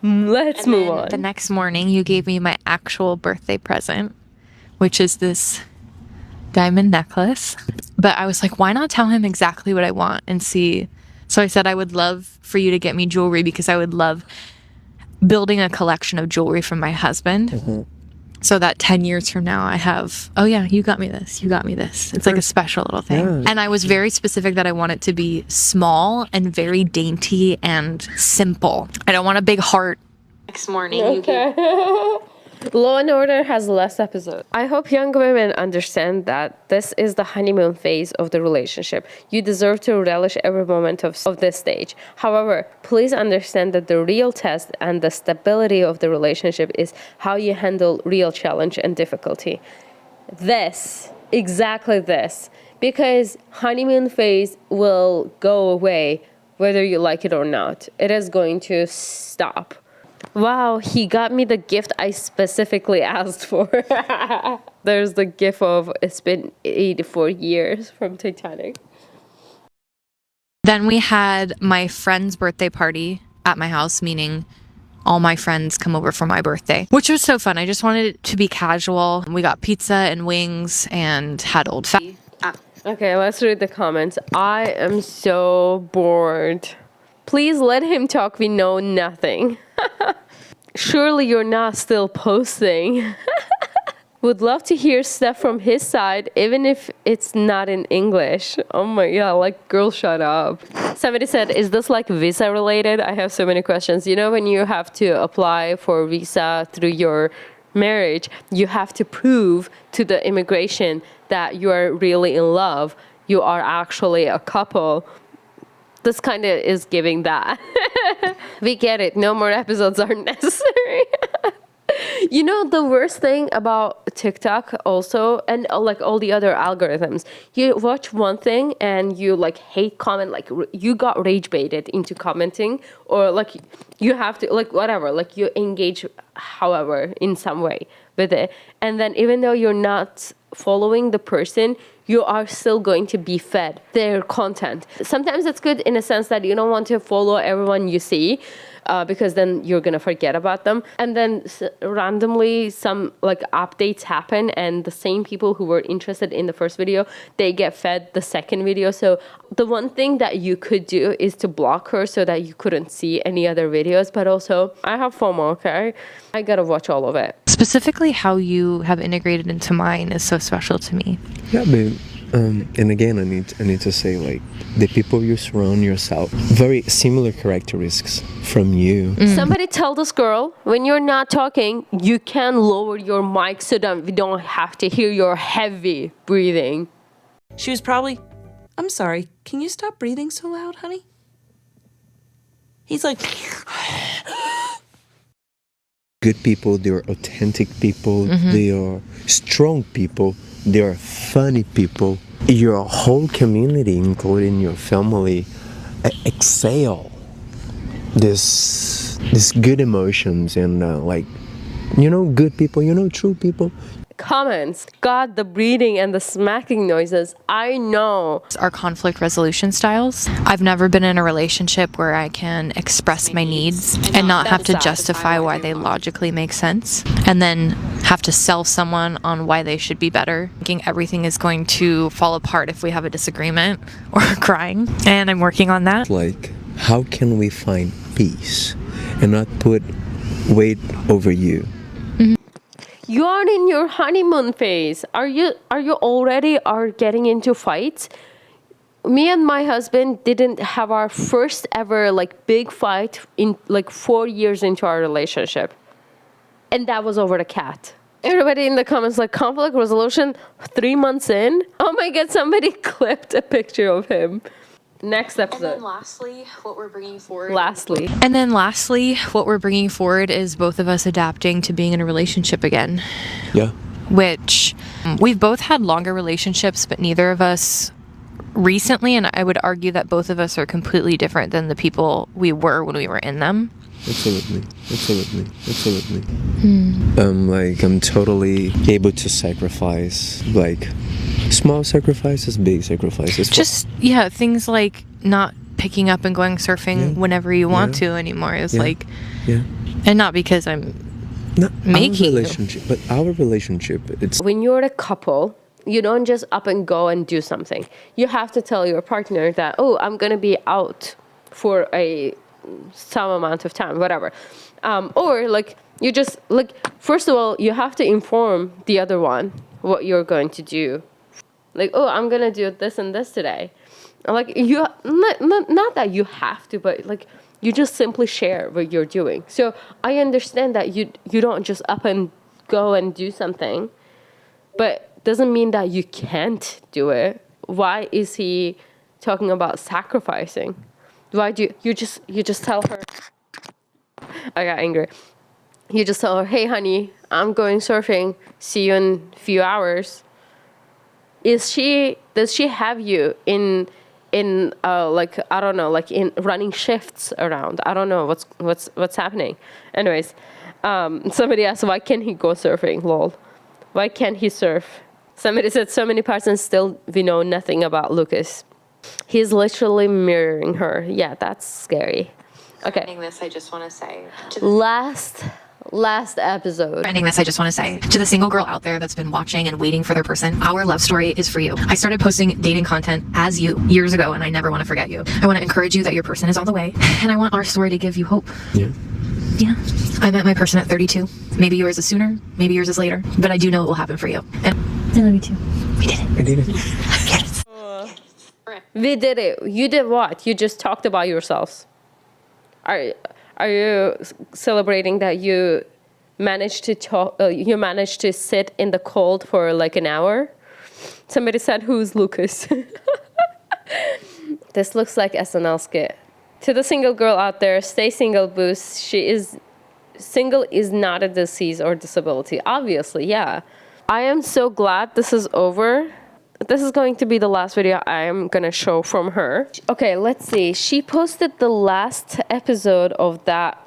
Speaker 1: Let's move on.
Speaker 2: The next morning, you gave me my actual birthday present, which is this diamond necklace. But I was like, why not tell him exactly what I want and see? So I said I would love for you to get me jewelry because I would love building a collection of jewelry from my husband. So that 10 years from now I have, oh yeah, you got me this, you got me this. It's like a special little thing. Yeah. And I was very specific that I want it to be small and very dainty and simple. I don't want a big heart. Next morning,
Speaker 1: Okay. Law and Order has less episodes. I hope young women understand that this is the honeymoon phase of the relationship. You deserve to relish every moment of this stage. However, please understand that the real test and the stability of the relationship is how you handle real challenge and difficulty. Exactly this. Because honeymoon phase will go away whether you like it or not. It is going to stop. Wow, he got me the gift I specifically asked for. There's the gif of it's been 84 years from Titanic.
Speaker 2: Then we had my friend's birthday party at my house, meaning all my friends come over for my birthday, which was so fun. I just wanted it to be casual. We got pizza and wings and had old fashioned.
Speaker 1: Okay, let's read the comments. I am so bored. Please let him talk. We know nothing. Surely you're not still posting. Would love to hear stuff from his side, even if it's not in English. Oh my god, like, girl, shut up. Somebody said, is this like visa related? I have so many questions. You know, when you have to apply for a visa through your marriage, you have to prove to the immigration that you are really in love. You are actually a couple. This kind of is giving that. We get it. No more episodes are necessary. You know, the worst thing about TikTok also, and like all the other algorithms, you watch one thing and you like hate comment, like you got rage baited into commenting, or like you have to, like whatever, like you engage however in some way with it. And then even though you're not following the person, you are still going to be fed their content. Sometimes it's good in a sense that you don't want to follow everyone you see, because then you're gonna forget about them. And then randomly some like updates happen, and the same people who were interested in the first video, they get fed the second video. So the one thing that you could do is to block her so that you couldn't see any other videos. But also, I have FOMO, okay? I gotta watch all of it.
Speaker 2: Specifically, how you have integrated into mine is so special to me.
Speaker 3: Yeah, but and again, I need to say, like, the people you surround yourself, very similar characteristics from you.
Speaker 1: Somebody tell this girl, when you're not talking, you can lower your mic so that we don't have to hear your heavy breathing.
Speaker 5: She was probably, I'm sorry, can you stop breathing so loud, honey? He's like,
Speaker 3: Good people, they are authentic people, they are strong people, they are funny people. Your whole community, including your family, exhale this good emotions and like, you know, good people, you know, true people.
Speaker 1: Comments. God, the breathing and the smacking noises. I know.
Speaker 2: Our conflict resolution styles. I've never been in a relationship where I can express my needs and not have to justify why they logically make sense, and then have to sell someone on why they should be better, thinking everything is going to fall apart if we have a disagreement or crying. And I'm working on that.
Speaker 3: Like, how can we find peace and not put weight over you?
Speaker 1: You are in your honeymoon phase. Are you already getting into fights? Me and my husband didn't have our first ever like big fight in like 4 years into our relationship. And that was over a cat. Everybody in the comments like conflict resolution 3 months in. Oh my god, somebody clipped a picture of him. Next
Speaker 2: And then
Speaker 1: episode.
Speaker 2: lastly, what we're bringing forward. What we're bringing forward is both of us adapting to being in a relationship again.
Speaker 3: Yeah.
Speaker 2: Which we've both had longer relationships, but neither of us recently, and I would argue that both of us are completely different than the people we were when we were in them.
Speaker 3: Absolutely. Like I'm totally able to sacrifice, like small sacrifices, big sacrifices.
Speaker 2: Just things like not picking up and going surfing whenever you want to anymore is like, and not because I'm
Speaker 3: Not
Speaker 2: making
Speaker 3: our relationship, but our relationship. It's
Speaker 1: When you're a couple, you don't just up and go and do something. You have to tell your partner that, oh, I'm going to be out for some amount of time, whatever. Or like you just like, first of all, you have to inform the other one what you're going to do. Like, oh, I'm going to do this and this today. Like you, not that you have to, but like you just simply share what you're doing. So I understand that you don't just up and go and do something, but doesn't mean that you can't do it. Why is he talking about sacrificing? Why do you just tell her? I got angry. You just tell her, hey, honey, I'm going surfing. See you in a few hours. Does she have you in like, I don't know, like in running shifts around? I don't know what's happening. Anyways, somebody asked, why can't he go surfing? Lol. Why can't he surf? Somebody said, so many parts and still we know nothing about Lucas. He's literally mirroring her. Yeah, that's scary. Okay.
Speaker 2: ending this, I just want to say
Speaker 1: Last episode.
Speaker 2: Ending this, I just want to say to the single girl out there that's been watching and waiting for their person, our love story is for you. I started posting dating content as you years ago, and I never want to forget you. I want to encourage you that your person is on the way, and I want our story to give you hope.
Speaker 3: yeah.
Speaker 2: Yeah. I met my person at 32. Maybe yours is sooner, maybe yours is later, but I do know it will happen for you. And I love you too. We did it.
Speaker 3: I did it.
Speaker 2: Yes.
Speaker 1: We did it. You did what? You just talked about yourselves. Are you celebrating that you managed to talk? You managed to sit in the cold for like an hour? Somebody said, "Who's Lucas?" This looks like SNL skit. To the single girl out there, stay single, boost. Single is not a disease or disability. Obviously, yeah. I am so glad this is over. This is going to be the last video I am going to show from her. Okay, let's see. She posted the last episode of that,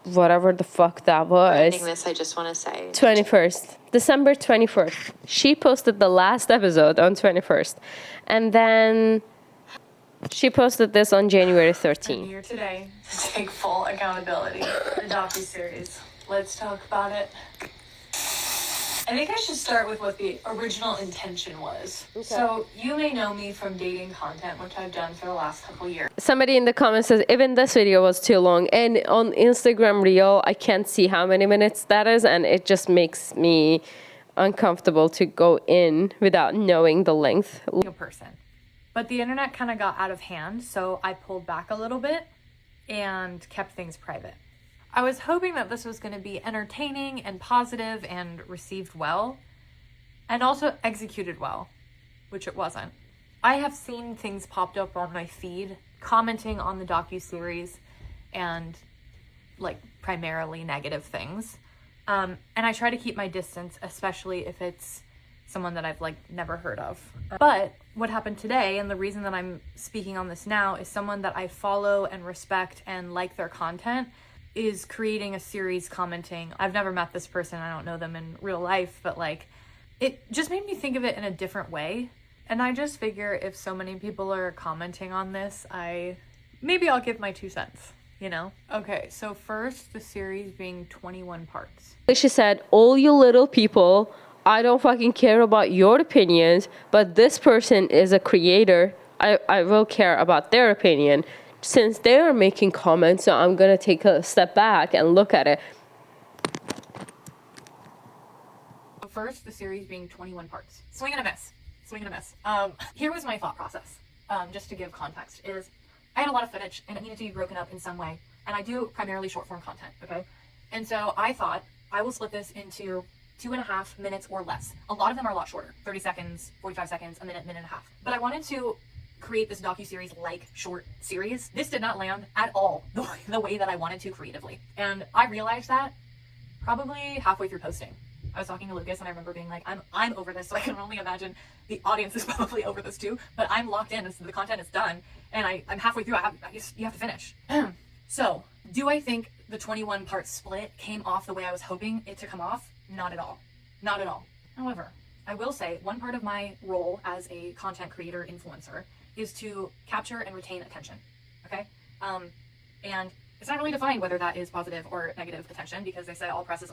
Speaker 1: whatever the fuck that was.
Speaker 2: Ending this, I just want to say
Speaker 1: 21st. December 21st. She posted the last episode on 21st. And then she posted this on January
Speaker 4: I'm
Speaker 1: 13th.
Speaker 4: here today to take full accountability for the docu-series. Let's talk about it. I think I should start with what the original intention was. Okay. So you may know me from dating content, which I've done for the last couple years.
Speaker 1: Somebody in the comments says, even this video was too long. And on Instagram Reel, I can't see how many minutes that is. And it just makes me uncomfortable to go in without knowing the length.
Speaker 4: Person. But the internet kind of got out of hand, so I pulled back a little bit and kept things private. I was hoping that this was going to be entertaining and positive and received well, and also executed well, which it wasn't. I have seen things popped up on my feed commenting on the docu-series and like primarily negative things. And I try to keep my distance, especially if it's someone that I've like never heard of. But what happened today, and the reason that I'm speaking on this now, is someone that I follow and respect and like their content is creating a series commenting. I've never met this person, I don't know them in real life, but like it just made me think of it in a different way. And I just figure if so many people are commenting on this, maybe I'll give my 2 cents, you know? Okay, so first, the series being 21 parts.
Speaker 1: She said, all you little people, I don't fucking care about your opinions, but this person is a creator. I will care about their opinion. Since they're making comments, so I'm gonna take a step back and look at it.
Speaker 4: First, the series being 21 parts. Swing and a miss. Here was my thought process, just to give context, is I had a lot of footage and it needed to be broken up in some way. And I do primarily short form content, okay? And so I thought I will split this into 2.5 minutes or less. A lot of them are a lot shorter, 30 seconds, 45 seconds, a minute, minute and a half. But I wanted to create this docu-series like short series. This did not land at all the way that I wanted to creatively. And I realized that probably halfway through posting. I was talking to Lucas and I remember being like, I'm over this, so I can only imagine the audience is probably over this too, but I'm locked in, the content is done, and I'm halfway through, you have to finish. So, do I think the 21 part split came off the way I was hoping it to come off? Not at all. Not at all. However, I will say one part of my role as a content creator influencer is to capture and retain attention, okay? And it's not really defined whether that is positive or negative attention, because they say all press is...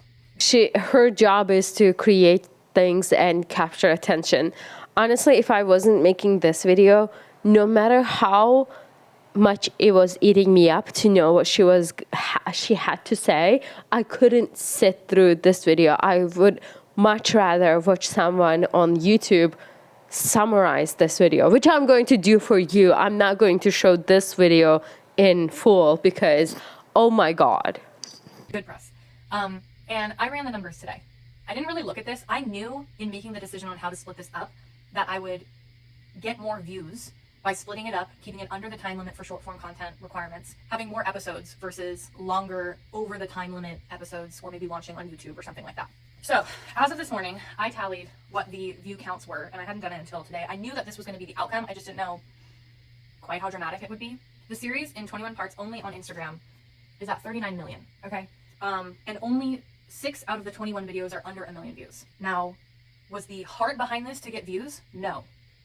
Speaker 1: Her job is to create things and capture attention. Honestly, if I wasn't making this video, no matter how much it was eating me up to know what she had to say, I couldn't sit through this video. I would much rather watch someone on YouTube summarize this video, which I'm going to do for you. I'm not going to show this video in full because, oh my God.
Speaker 4: Good press. And I ran the numbers today. I didn't really look at this. I knew in making the decision on how to split this up that I would get more views by splitting it up, keeping it under the time limit for short form content requirements, having more episodes versus longer over the time limit episodes, or maybe launching on YouTube or something like that. So as of this morning, I tallied what the view counts were, and I hadn't done it until today. I knew that this was going to be the outcome. I just didn't know quite how dramatic it would be. The series in 21 parts only on Instagram is at 39 million, okay? And only 6 out of the 21 videos are under 1 million views. Now, was the heart behind this to get views? No.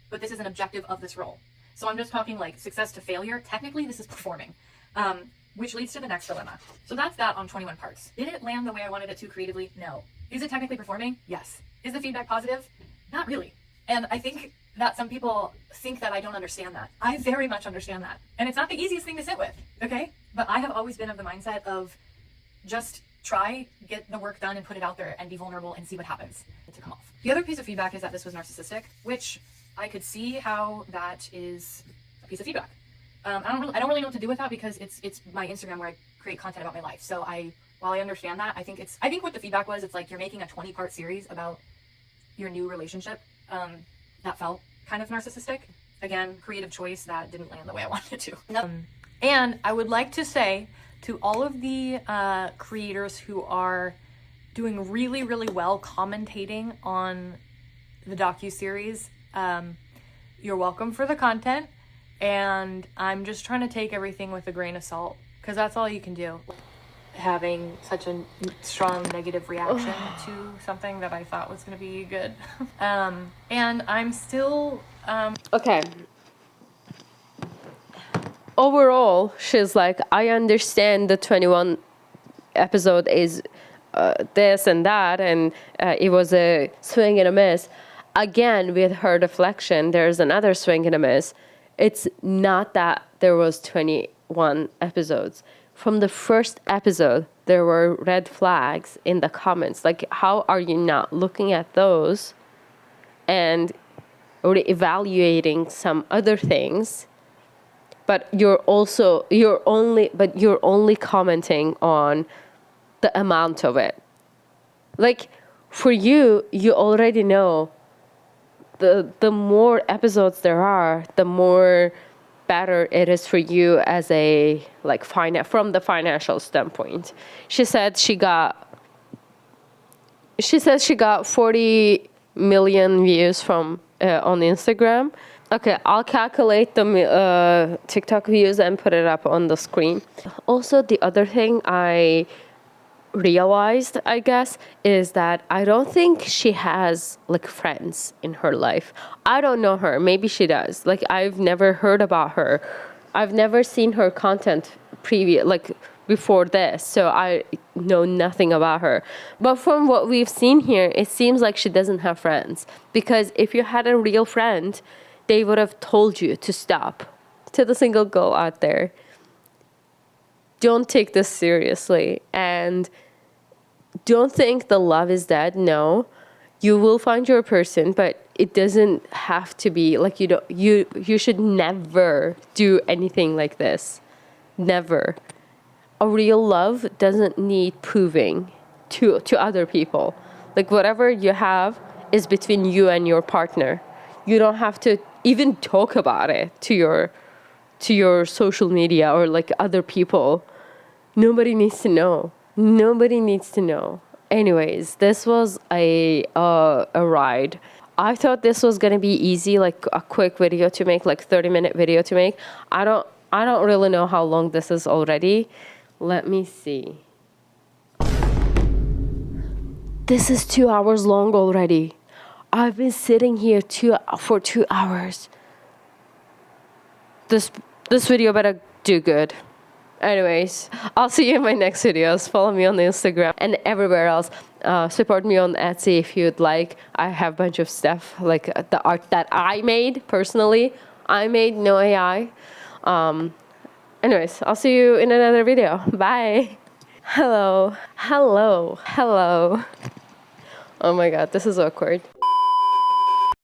Speaker 4: But this is an objective of this role. So I'm just talking like success to failure. Technically, this is performing, which leads to the next dilemma. So that's that on 21 parts. Did it land the way I wanted it to creatively? No. Is it technically performing? Yes. Is the feedback positive? Not really. And I think that some people think that I don't understand that. I very much understand that. And it's not the easiest thing to sit with, okay? But I have always been of the mindset of just try, get the work done and put it out there and be vulnerable and see what happens to come off. The other piece of feedback is that this was narcissistic, which I could see how that is a piece of feedback. I don't really know what to do with that because it's my Instagram where I create content about my life. So while I understand that, I think what the feedback was, it's like you're making a 20-part series about your new relationship. That felt kind of narcissistic. Again, creative choice that didn't land the way I wanted it to. And I would like to say to all of the creators who are doing really, really well commentating on the docu-series, you're welcome for the content, and I'm just trying to take everything with a grain of salt, because that's all you can do. Having such a strong negative reaction to something that I thought was going to be good. And I'm still...
Speaker 1: Okay. Overall, she's like, I understand the 21 episode is this and that, and it was a swing and a miss. Again, with her deflection, there's another swing and a miss. It's not that there was 21 episodes. From the first episode, there were red flags in the comments. Like, how are you not looking at those and evaluating some other things? But you're only commenting on the amount of it. Like, for you already know the more episodes there are, the more better it is for you as a from the financial standpoint. She says she got 40 million views from on Instagram. Okay, I'll calculate the TikTok views and put it up on the screen. Also, the other thing I realized, I guess, is that I don't think she has friends in her life. I don't know her. Maybe she does. I've never heard about her. I've never seen her content before this, so I know nothing about her. But from what we've seen here, it seems like she doesn't have friends, because if you had a real friend, they would have told you to stop. To the single girl out there, don't take this seriously, and don't think the love is dead. No, you will find your person, but it doesn't have to be you should never do anything like this. Never. A real love doesn't need proving to other people. Like whatever you have is between you and your partner. You don't have to even talk about it to your social media or like other people. Nobody needs to know. Nobody needs to know. Anyways, this was a ride. I thought this was gonna be easy, like a quick video to make, like 30-minute video to make. I don't really know how long this is already. Let me see. This is 2 hours long already. I've been sitting here for 2 hours. This video better do good. Anyways, I'll see you in my next videos. Follow me on Instagram and everywhere else. Support me on Etsy if you'd like. I have a bunch of stuff, like the art that I made personally. I made, no AI. Anyways, I'll see you in another video. Bye. Hello. Oh my God, this is awkward.